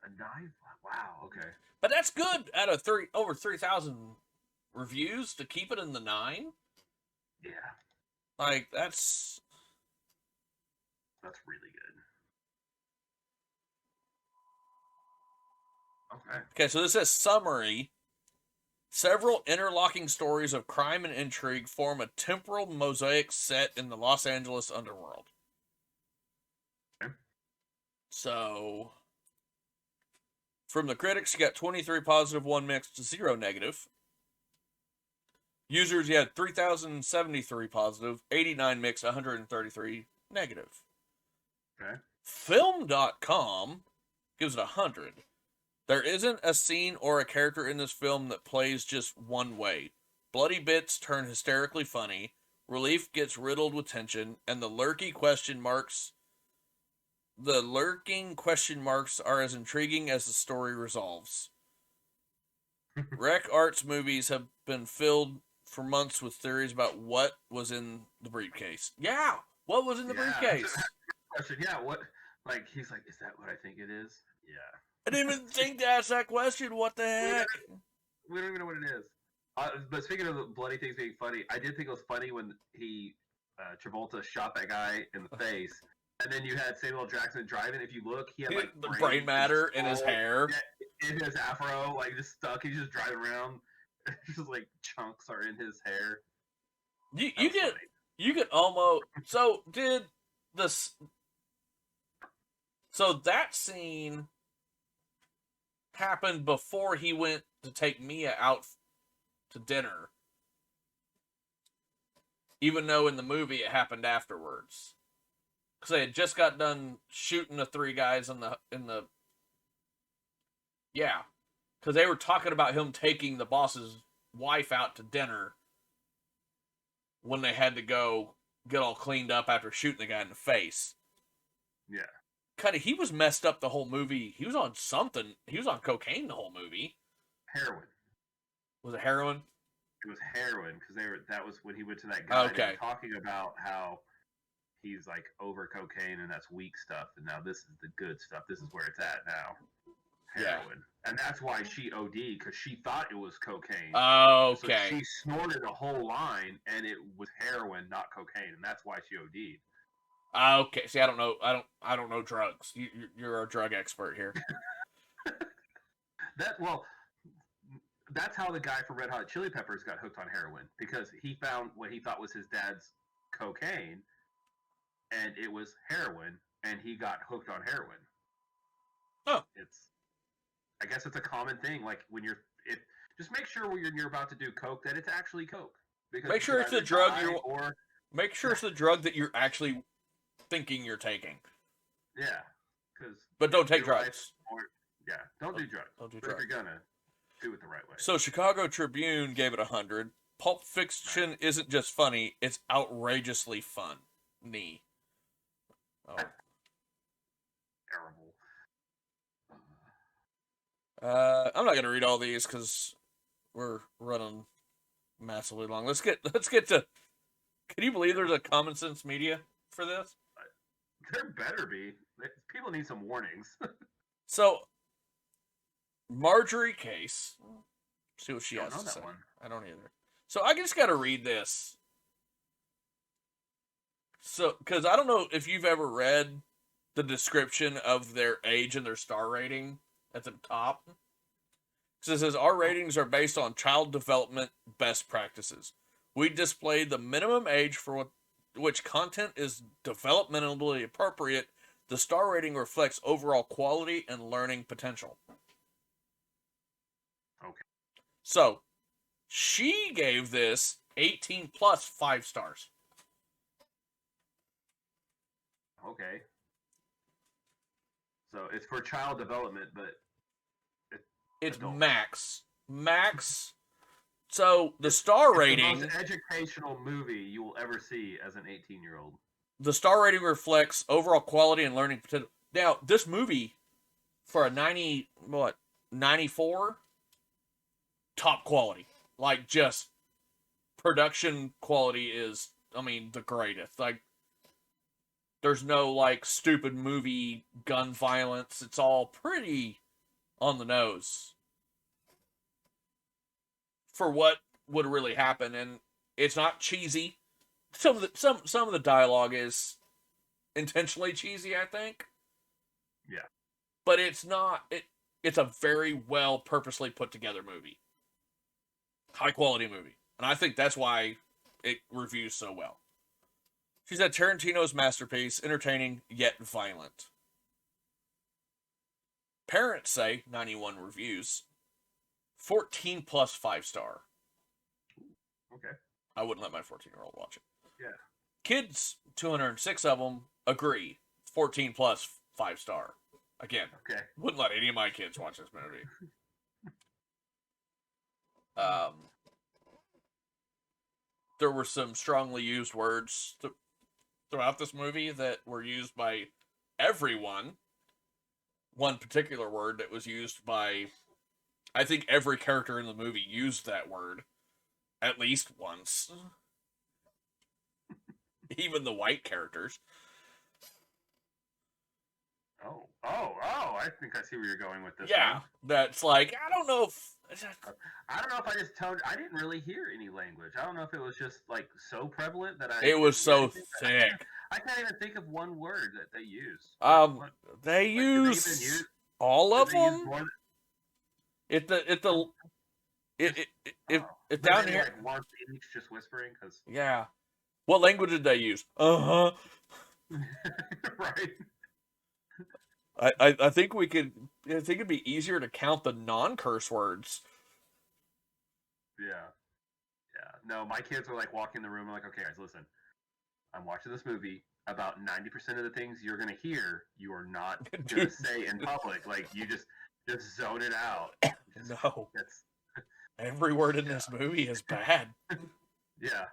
A 9 flat. Wow. Okay. But that's good out of over 3,000 reviews to keep it in the 9. Yeah. Like that's really good. Okay, so this says summary. Several interlocking stories of crime and intrigue form a temporal mosaic set in the Los Angeles underworld. Okay. So, from the critics, you got 23 positive, 1 mixed, 0 negative. Users, you had 3,073 positive, 89 mixed, 133 negative. Okay. Film.com gives it 100. There isn't a scene or a character in this film that plays just one way. Bloody bits turn hysterically funny, relief gets riddled with tension, and the lurking question marks are as intriguing as the story resolves. Rec Arts movies have been filled for months with theories about what was in the briefcase. Yeah, what was in the briefcase? Question. Yeah, what? Like he's like, is that what I think it is? Yeah. I didn't even think to ask that question. What the heck? We don't even know what it is. But speaking of the bloody things being funny, I did think it was funny when he Travolta shot that guy in the face, and then you had Samuel Jackson driving. If you look, he had He- like the brain matter in his hair. Yeah, in his afro, like just stuck. He's just driving around. Just like chunks are in his hair. You get almost. So did this? So that scene happened before he went to take Mia out to dinner, even though in the movie it happened afterwards. Because they had just got done shooting the three guys in the yeah, because they were talking about him taking the boss's wife out to dinner when they had to go get all cleaned up after shooting the guy in the face. Yeah. Kind of, he was messed up the whole movie. He was on something. He was on cocaine the whole movie. Heroin. Was it heroin? It was heroin because that was when he went to that guy. Okay. They were talking about how he's like over cocaine and that's weak stuff, and now this is the good stuff. This is where it's at now. Heroin. Yeah. And that's why she OD'd, because she thought it was cocaine. Okay. So she snorted a whole line, and it was heroin, not cocaine, and that's why she OD'd. Okay. See, I don't know. I don't know drugs. You're a drug expert here. That's how the guy from Red Hot Chili Peppers got hooked on heroin, because he found what he thought was his dad's cocaine, and it was heroin, and he got hooked on heroin. Oh. I guess it's a common thing. Like when just make sure when you're about to do coke that it's actually coke. Because make sure it's the drug make sure it's the drug that you're actually thinking you're taking. Yeah, but don't take drugs. Don't do drugs. Don't do drugs. If you're gonna do it the right way. So Chicago Tribune gave it 100. Pulp Fiction isn't just funny; it's outrageously fun. Oh. Terrible. I'm not gonna read all these because we're running massively long. Let's get to. Can you believe there's a Common Sense Media for this? There better be. People need some warnings. So, Marjorie Case. See what she has to say. One. I don't either. So I just got to read this. So, because I don't know if you've ever read the description of their age and their star rating at the top. So it says, our ratings are based on child development best practices. We display the minimum age for which content is developmentally appropriate. The star rating reflects overall quality and learning potential. Okay. So, she gave this 18 plus 5 stars. Okay. So it's for child development, but it's max. So the star rating, the most educational movie you will ever see as an 18-year-old. The star rating reflects overall quality and learning potential. Now, this movie, for a 94, top quality. Like, just production quality is, the greatest. Like, there's no, stupid movie gun violence. It's all pretty on the nose for what would really happen, and it's not cheesy. Some of the dialogue is intentionally cheesy, I think. Yeah. But it's not. It's a very well purposely put together movie. High quality movie. And I think that's why it reviews so well. She said Tarantino's masterpiece, entertaining yet violent. Parents say 91 reviews. 14 plus 5 star. Okay. I wouldn't let my 14-year-old watch it. Yeah. Kids, 206 of them, agree. 14 plus 5 star. Again, okay. Wouldn't let any of my kids watch this movie. There were some strongly used words throughout this movie that were used by everyone. One particular word that was used by, I think every character in the movie used that word at least once. Even the white characters. Oh! I I think I see where you're going with this. Yeah, one. that's like I don't know if I just toned. I didn't really hear any language. I don't know if it was just like so prevalent that I. it was didn't hear so anything, thick. I can't even think of one word that they use. They like, did they use even use all of did they use them. more than- If Were down they, here, like once each just whispering because yeah. What language did they use? right. I think we could. I think it'd be easier to count the non-curse words. Yeah. No, my kids were like walking in the room and like, okay, guys, listen. I'm watching this movie. About 90% of the things you're gonna hear, you are not gonna say in public. Like you just zone it out. No, every word in this movie is bad. Yeah.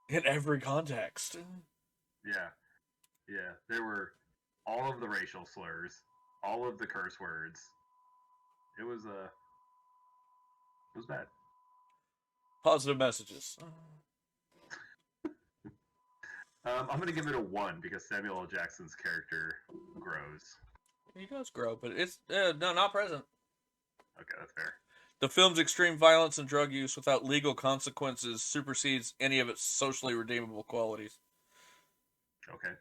In every context. Yeah. There were all of the racial slurs, all of the curse words. It was bad. Positive messages. I'm gonna give it a 1 because Samuel L. Jackson's character grows. He does grow, but it's no, not present. Okay, that's fair. The film's extreme violence and drug use without legal consequences supersedes any of its socially redeemable qualities. Okay.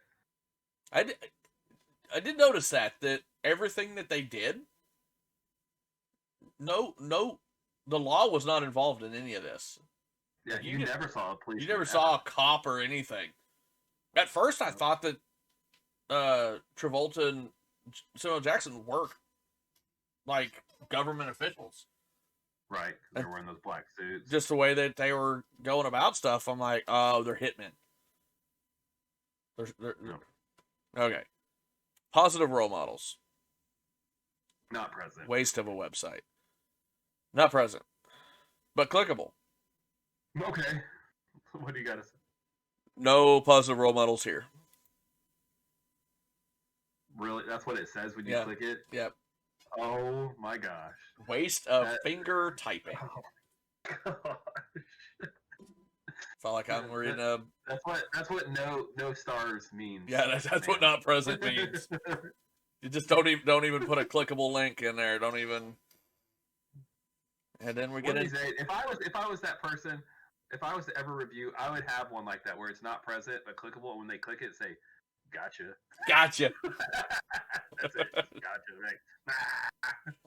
I did notice that everything that they did, the law was not involved in any of this. Yeah, you never saw a police. You never saw a cop or anything. At first, I thought that Travolta and Samuel Jackson were like government officials. Right, they're wearing those black suits. Just the way that they were going about stuff, I'm like, oh, they're hitmen. No. Okay. Positive role models. Not present. Waste of a website. Not present. But clickable. Okay. What do you got to say? No positive role models here. Really? That's what it says when you click it? Yep. Oh my gosh. Waste of finger typing. Oh gosh. Felt like I'm reading a. That's what no stars means. Yeah, that's what not present means. You just don't even put a clickable link in there. Don't even. And then we get in. If I was that person, if I was to ever review, I would have one like that where it's not present but clickable. And when they click it, say, "Gotcha." Gotcha. That's it. Gotcha. Like,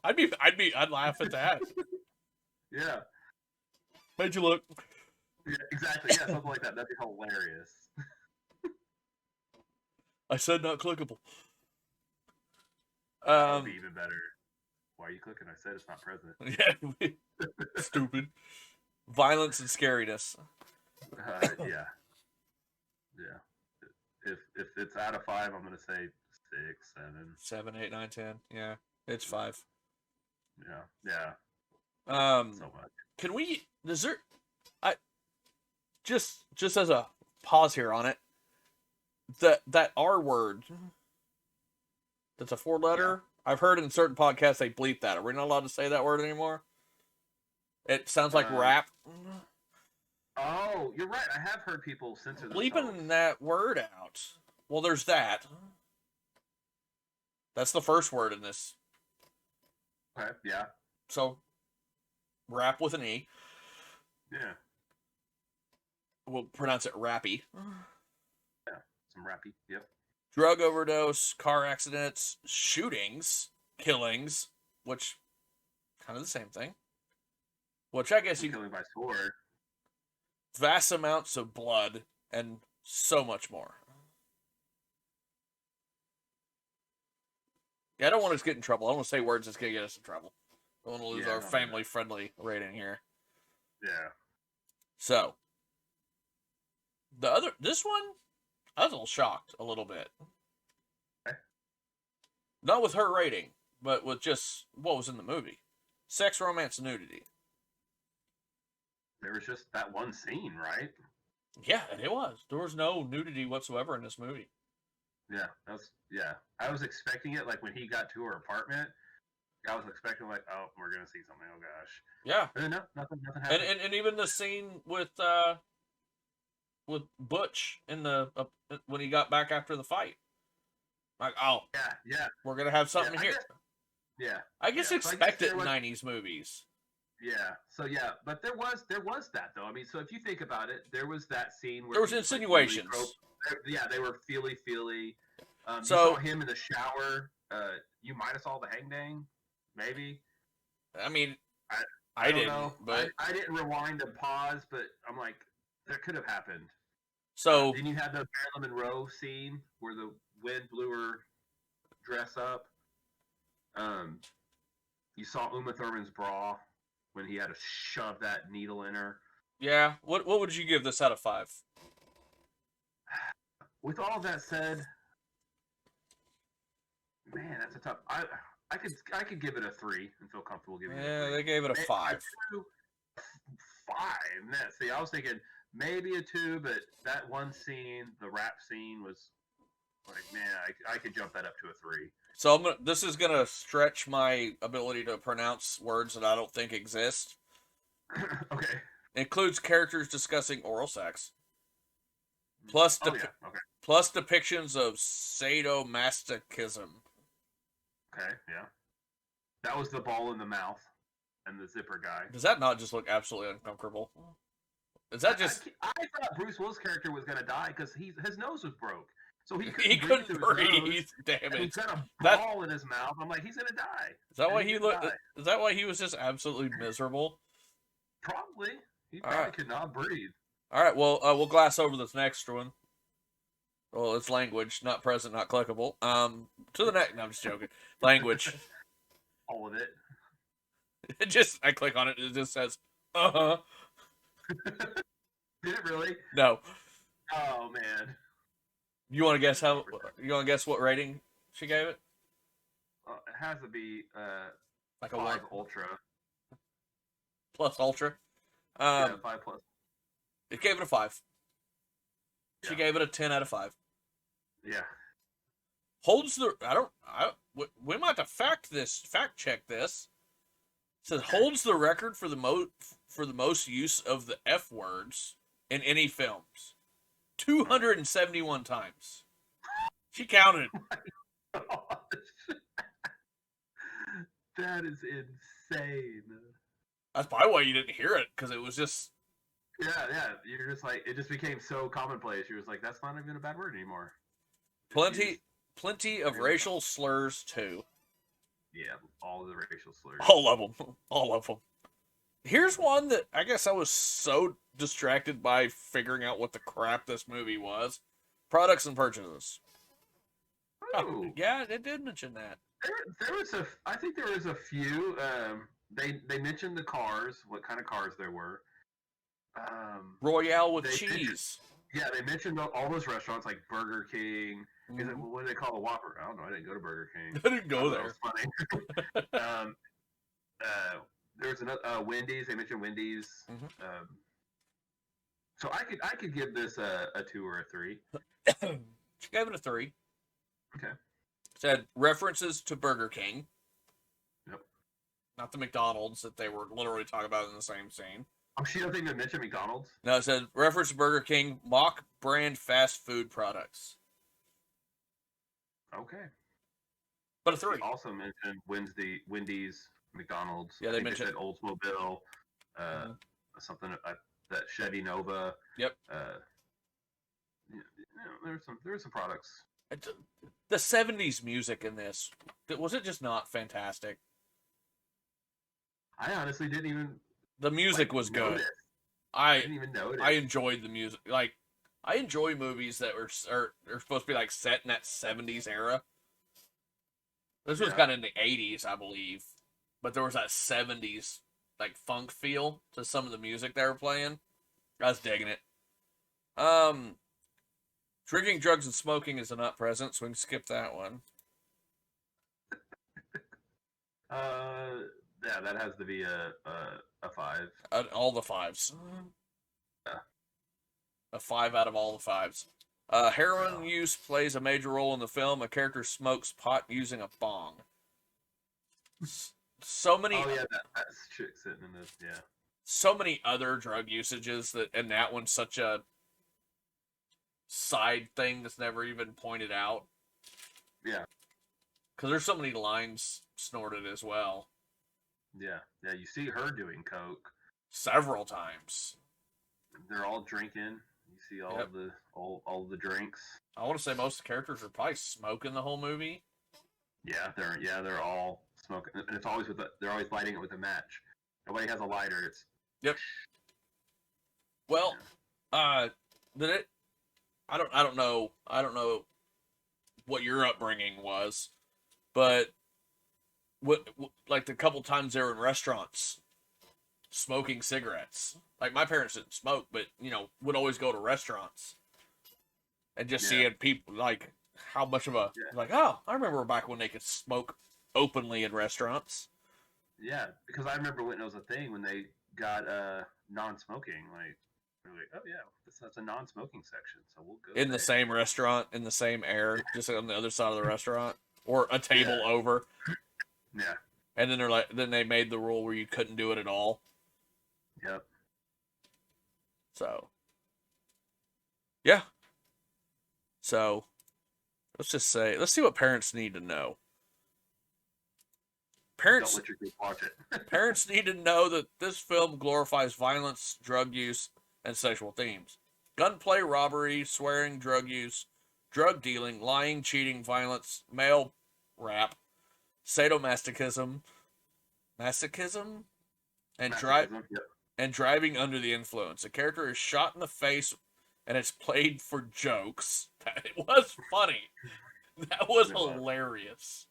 I'd laugh at that. Yeah. Made you look. Yeah, exactly. Yeah, something like that. That'd be hilarious. I said not clickable. That would be even better. Why are you clicking? I said it's not present. Yeah. Stupid. Violence and scariness. Yeah. If it's out of 5, I'm gonna say 6, 7. 7, 8, 9, 10. Yeah, it's 5. Yeah. So much. Can we? Does there? Just as a pause here on it. That R word. That's a 4-letter. Yeah. I've heard in certain podcasts they bleep that. Are we not allowed to say that word anymore? It sounds like rap. Oh, you're right. I have heard people censor bleeping themselves. that word out. Well, there's that. That's the first word in this. Okay, yeah. So, rap with an E. Yeah. We'll pronounce it rappy. Yeah, some rappy. Yep. Drug overdose, car accidents, shootings, killings, which kind of the same thing. Which I guess you killing by sword. Vast amounts of blood and so much more. Yeah, I don't want us to get in trouble. I don't want to say words that's going to get us in trouble. I don't want to lose our family-friendly rating here. Yeah. So, this one, I was a little shocked a little bit. Okay. Not with her rating, but with just what was in the movie. Sex, romance, nudity. There was just that one scene, right? Yeah, it was. There was no nudity whatsoever in this movie. Yeah, I was expecting it like when he got to her apartment. I was expecting like, oh, we're gonna see something. Oh gosh. Yeah. And then no, nothing happened. And even the scene with Butch in the when he got back after the fight. Like, oh, yeah. we're gonna have something Yeah, here. I guess So expect it in '90s movies. Yeah. So yeah, but there was that though. I mean, so if you think about it, there was that scene where There was he like, insinuations. yeah, they were feely. So you saw him in the shower. You might have saw the hang dang, maybe. I mean, I don't didn't, know. but I didn't rewind and pause, but I'm like, that could have happened. so then you had the Marilyn Monroe scene where the wind blew her dress up. You saw Uma Thurman's bra when he had to shove that needle in her. yeah. What would you give this out of 5? With all that said, man, that's a tough. I could give it a 3 and feel comfortable giving it a 3. They gave it a 5. 5. Man, see, I was thinking maybe a 2, but that one scene, the rap scene, was like, man, I could jump that up to a 3. So this is gonna stretch my ability to pronounce words that I don't think exist. Okay. It includes characters discussing oral sex, plus plus depictions of sadomasochism. Okay, yeah. That was the ball in the mouth and the zipper guy. Does that not just look absolutely uncomfortable? Is that just? I thought Bruce Willis' character was gonna die because his nose was broke, so he couldn't breathe. breathe. Damn it! He's got a ball in his mouth. I'm like, he's gonna die. Is that why he looked? Is that why he was just absolutely miserable? Probably. He probably could not breathe. All right. Well, we'll glass over this next one. Well, it's language, not present, not clickable. To the next. No, I'm just joking. Language. All of it. It just, I click on it, it just says, uh-huh. Did it really? No. Oh, man. You want to guess what rating she gave it? It has to be like a 5 1 Ultra. Plus Ultra. 5 plus. It gave it a 5. Yeah. She gave it a 10 out of 5. Yeah. Holds the, we might have to fact check this. It says holds the record for the most use of the F words in any films. 271 times. She counted. That is insane. That's probably why you didn't hear it, because it was just... Yeah. You're just like, it just became so commonplace. You're just like, that's not even a bad word anymore. Plenty of racial slurs, too. Yeah, all of the racial slurs. All of them. Here's one that I guess I was so distracted by figuring out what the crap this movie was. Products and purchases. Oh, yeah, it did mention that. I think there was a few. They mentioned the cars, what kind of cars there were. Royale with cheese. They mentioned all those restaurants like Burger King. Mm-hmm. What do they call the Whopper? I don't know. I didn't go to Burger King. I didn't go there. That was funny. There was another Wendy's. They mentioned Wendy's. Mm-hmm. So I could give this a 2 or a 3. She gave it a 3. Okay. Said references to Burger King. Yep. Not the McDonald's that they were literally talking about in the same scene. Oh, she don't think they mentioned McDonald's? No, it said reference to Burger King, mock brand fast food products. Okay. But a 3. They also mentioned Wendy's, McDonald's. Yeah, they mentioned Oldsmobile, something that Chevy Nova. Yep. There's some products. The 70s music in this, was it just not fantastic? I honestly didn't even. The music was good. I didn't even notice. I enjoyed the music. Like, I enjoy movies that are supposed to be like set in that 70s era. This was kind of in the 80s, I believe, but there was that 70s like funk feel to some of the music they were playing. I was digging it. Drinking, drugs, and smoking is not present, so we can skip that one. Yeah, that has to be a 5. All the 5s. Yeah. A 5 out of all the 5s. Heroin use plays a major role in the film. A character smokes pot using a bong. So many. Oh yeah, that's chick sitting in this. Yeah. So many other drug usages and that one's such a side thing that's never even pointed out. Yeah. Because there's so many lines snorted as well. Yeah. Yeah. You see her doing coke Several times. They're all drinking. You see all the drinks. I want to say most of the characters are probably smoking the whole movie. They're all smoking, and it's always they're always lighting it with a match. Nobody has a lighter. It's Yep. Well, did it? I don't know what your upbringing was, but what like the couple times they were in restaurants smoking cigarettes. Like my parents didn't smoke, but would always go to restaurants and just seeing people like how much of a like, oh, I remember back when they could smoke openly in restaurants. Yeah, because I remember when it was a thing when they got non-smoking. Like, we're like, oh yeah, that's a non-smoking section, so we'll go in the same restaurant, in the same air, just on the other side of the restaurant, or a table over. Yeah. And then then they made the rule where you couldn't do it at all. Yep. So, yeah. So, let's see what parents need to know. Parents, don't let your kids watch it. Parents need to know that this film glorifies violence, drug use, and sexual themes. Gunplay, robbery, swearing, drug use, drug dealing, lying, cheating, violence, male rap, sadomasochism, and driving under the influence. A character is shot in the face, and it's played for jokes. It was funny. That was hilarious.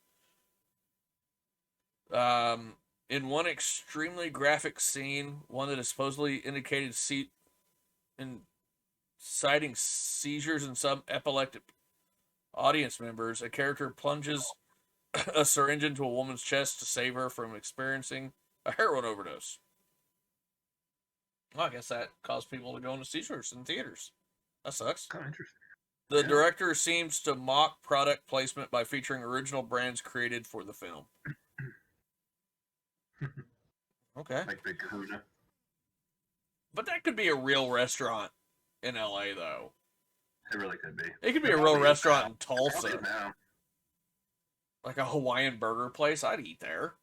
In one extremely graphic scene, one that is supposedly indicated inciting seizures in some epileptic audience members, a character plunges a syringe into a woman's chest to save her from experiencing a heroin overdose. Well, I guess that caused people to go into seizures in theaters. That sucks. Kind of interesting. The director seems to mock product placement by featuring original brands created for the film. Okay. Like Big Kahuna. But that could be a real restaurant in LA, though. It really could be. It could be a real restaurant in Tulsa. Like a Hawaiian burger place. I'd eat there.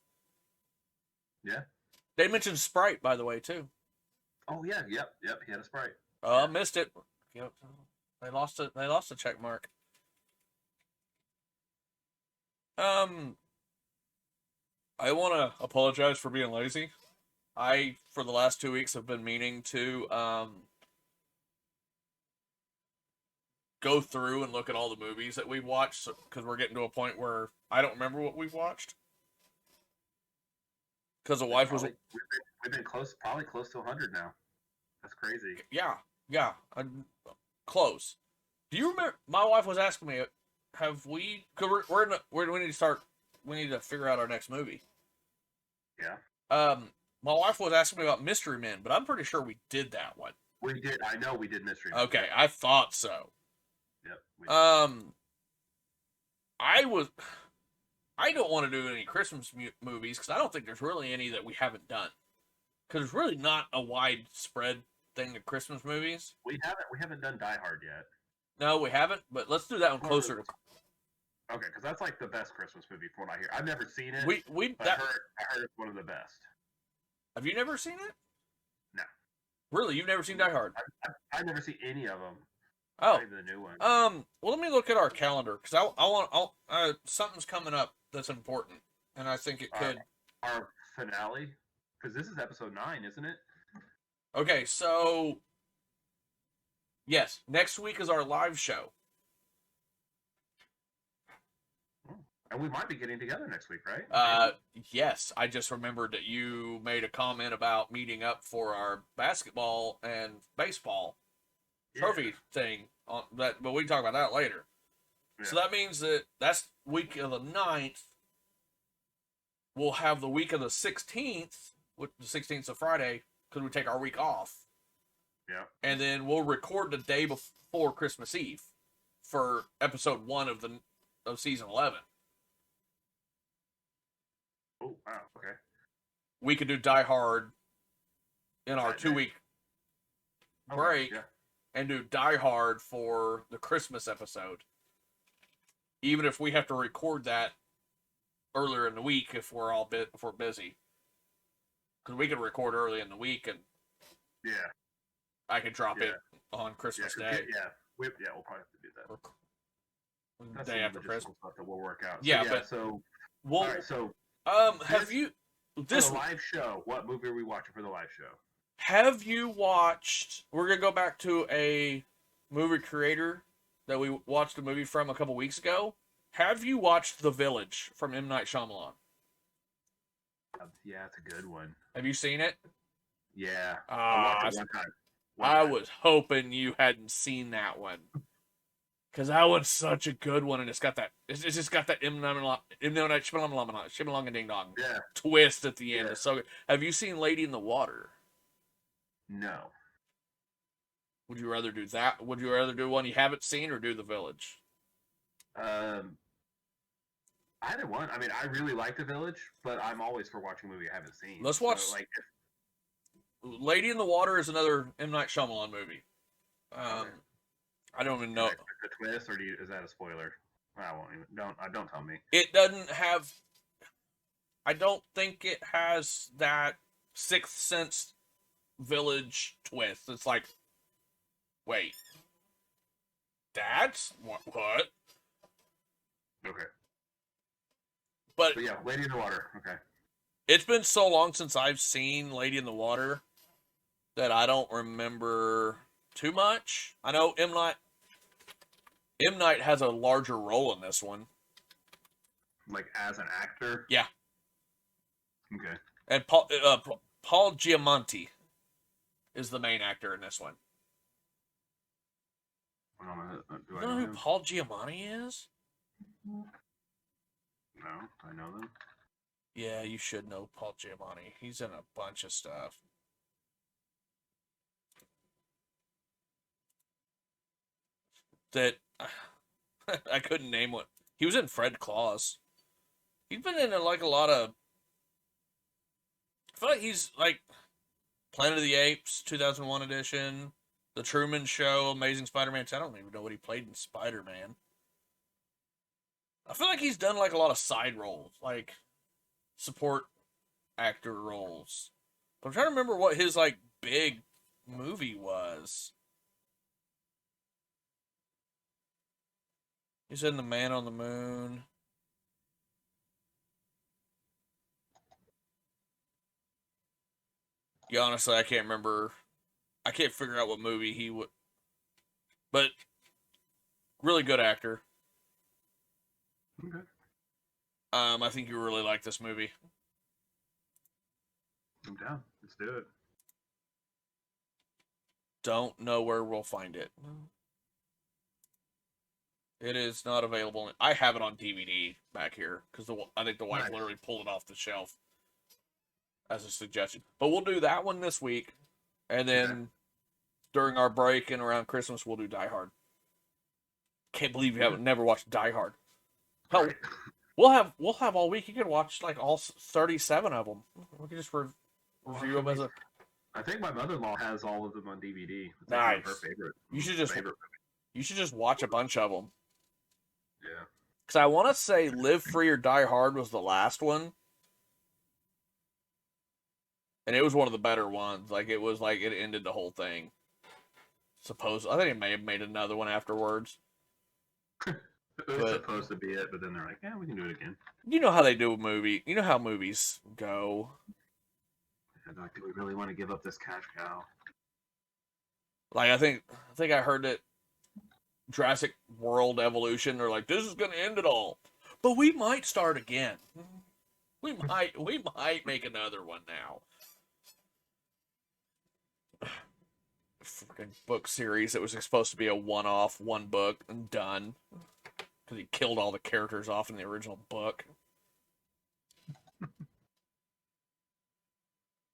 Yeah. They mentioned Sprite, by the way, too. Oh, yeah. Yep. He had a Sprite. Oh, missed it. Yep. They lost it. They lost a check mark. I want to apologize for being lazy. I, for the last 2 weeks, have been meaning to go through and look at all the movies that we've watched, because we're getting to a point where I don't remember what we've watched. Because the wife was... We've been probably close to 100 now. That's crazy. Yeah. Close. Do you remember... My wife was asking me, have we... Because we need to start... We need to figure out our next movie. Yeah. My wife was asking me about Mystery Men, but I'm pretty sure we did that one. We did. I know we did Mystery Men. Okay, I thought so. Yep. I don't want to do any Christmas movies because I don't think there's really any that we haven't done. Because there's really not a widespread thing of Christmas movies. We haven't done Die Hard yet. No, we haven't. But let's do that one closer. Okay, because that's like the best Christmas movie from what I hear. I've never seen it. I heard it's one of the best. Have you never seen it? No. Really, you've never seen Die Hard? I've never seen any of them. Oh. Not even the new one. Well, let me look at our calendar because I want something's coming up that's important, and I think it could. Our finale, because this is episode 9, isn't it? Okay, so yes, next week is our live show. And we might be getting together next week, right? Yes. I just remembered that you made a comment about meeting up for our basketball and baseball trophy thing on that, but we can talk about that later. Yeah. So that means that's week of the 9th. We'll have the week of the 16th, which the 16th is a Friday, because we take our week off. Yeah. And then we'll record the day before Christmas Eve for episode 1 of season 11. Oh, wow, okay. We could do Die Hard in our 2-week break and do Die Hard for the Christmas episode. even if we have to record that earlier in the week if we're busy, because we can record early in the week and Yeah. I could drop it on Christmas Day. We'll probably have to do that. That's day after Christmas. Stuff that we'll work out. All right. So, have you this live show? What movie are we watching for the live show? Have you watched? We're gonna go back to a movie creator that we watched a movie from a couple weeks ago. Have you watched The Village from M. Night Shyamalan? Yeah, it's a good one. Have you seen it? Yeah. I was hoping you hadn't seen that one. Because that one's such a good one, and it's got that. It's just got that M. Night Shyamalan and Ding Dong twist at the end. It's so good. Have you seen Lady in the Water? No. Would you rather do that? Would you rather do one you haven't seen or do The Village? Either one. I mean, I really like The Village, but I'm always for watching a movie I haven't seen. Let's watch. Lady in the Water is another M. Night Shyamalan movie. I don't even know. The twist, or is that a spoiler? I won't even. Don't tell me. It doesn't have. I don't think it has that Sixth Sense Village twist. It's like, wait, that's what? Okay. But yeah, Lady in the Water. Okay. It's been so long since I've seen Lady in the Water that I don't remember too much. I know M. Night has a larger role in this one. Like as an actor? Yeah. Okay. And Paul Giamatti is the main actor in this one. Do I know who Paul Giamatti is? No, I know them. Yeah, you should know Paul Giamatti. He's in a bunch of stuff. That I couldn't name what. He was in Fred Claus. He's been in like a lot of. I feel like he's like Planet of the Apes 2001 edition, The Truman Show, Amazing Spider-Man. I don't even know what he played in Spider-Man. I feel like he's done like a lot of side roles, like support actor roles. But I'm trying to remember what his like big movie was. He's in The Man on the Moon. Yeah, honestly, I can't remember. I can't figure out what movie he would. But really good actor. Okay. I think you really like this movie. I'm down. Let's do it. Don't know where we'll find it. It is not available. I have it on DVD back here because I think the wife literally pulled it off the shelf as a suggestion. But we'll do that one this week, and then during our break and around Christmas, we'll do Die Hard. Can't believe you haven't never watched Die Hard. Hell, we'll have all week. You can watch like all 37 of them. We can just review them as a. I think my mother-in-law has all of them on DVD. It's nice. Like her favorite. You should just watch a bunch of them. Yeah. Because I want to say Live Free or Die Hard was the last one. And it was one of the better ones. Like, it was like, it ended the whole thing. I think it may have made another one afterwards. It was supposed to be it, but then they're like, yeah, we can do it again. You know how they do a movie. You know how movies go. Like, do we really want to give up this cash cow? Like, I think I heard that Jurassic World Evolution, they're like, this is going to end it all. But we might start again. We might make another one now. Freaking book series that was supposed to be a one-off, one book, and done. Because he killed all the characters off in the original book.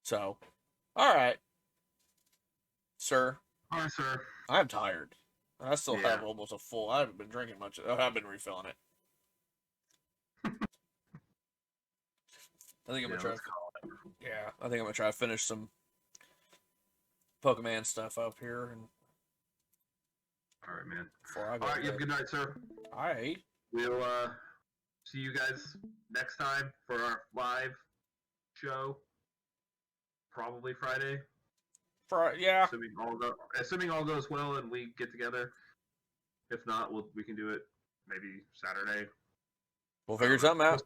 So, alright. Sir. All right, sir. I'm tired. I still have almost a full. I haven't been drinking much. I've been refilling it. I think I'm gonna try. Yeah, I think I'm gonna try to finish some Pokemon stuff up here. And all right, man. Before I go all right, you have a good night, sir. All right. We'll see you guys next time for our live show. Probably Friday. Yeah. Assuming all goes well and we get together. If not, we can do it maybe Saturday. We'll figure something out.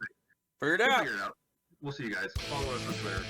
Figure it out. We'll see you guys. Follow us on Twitter.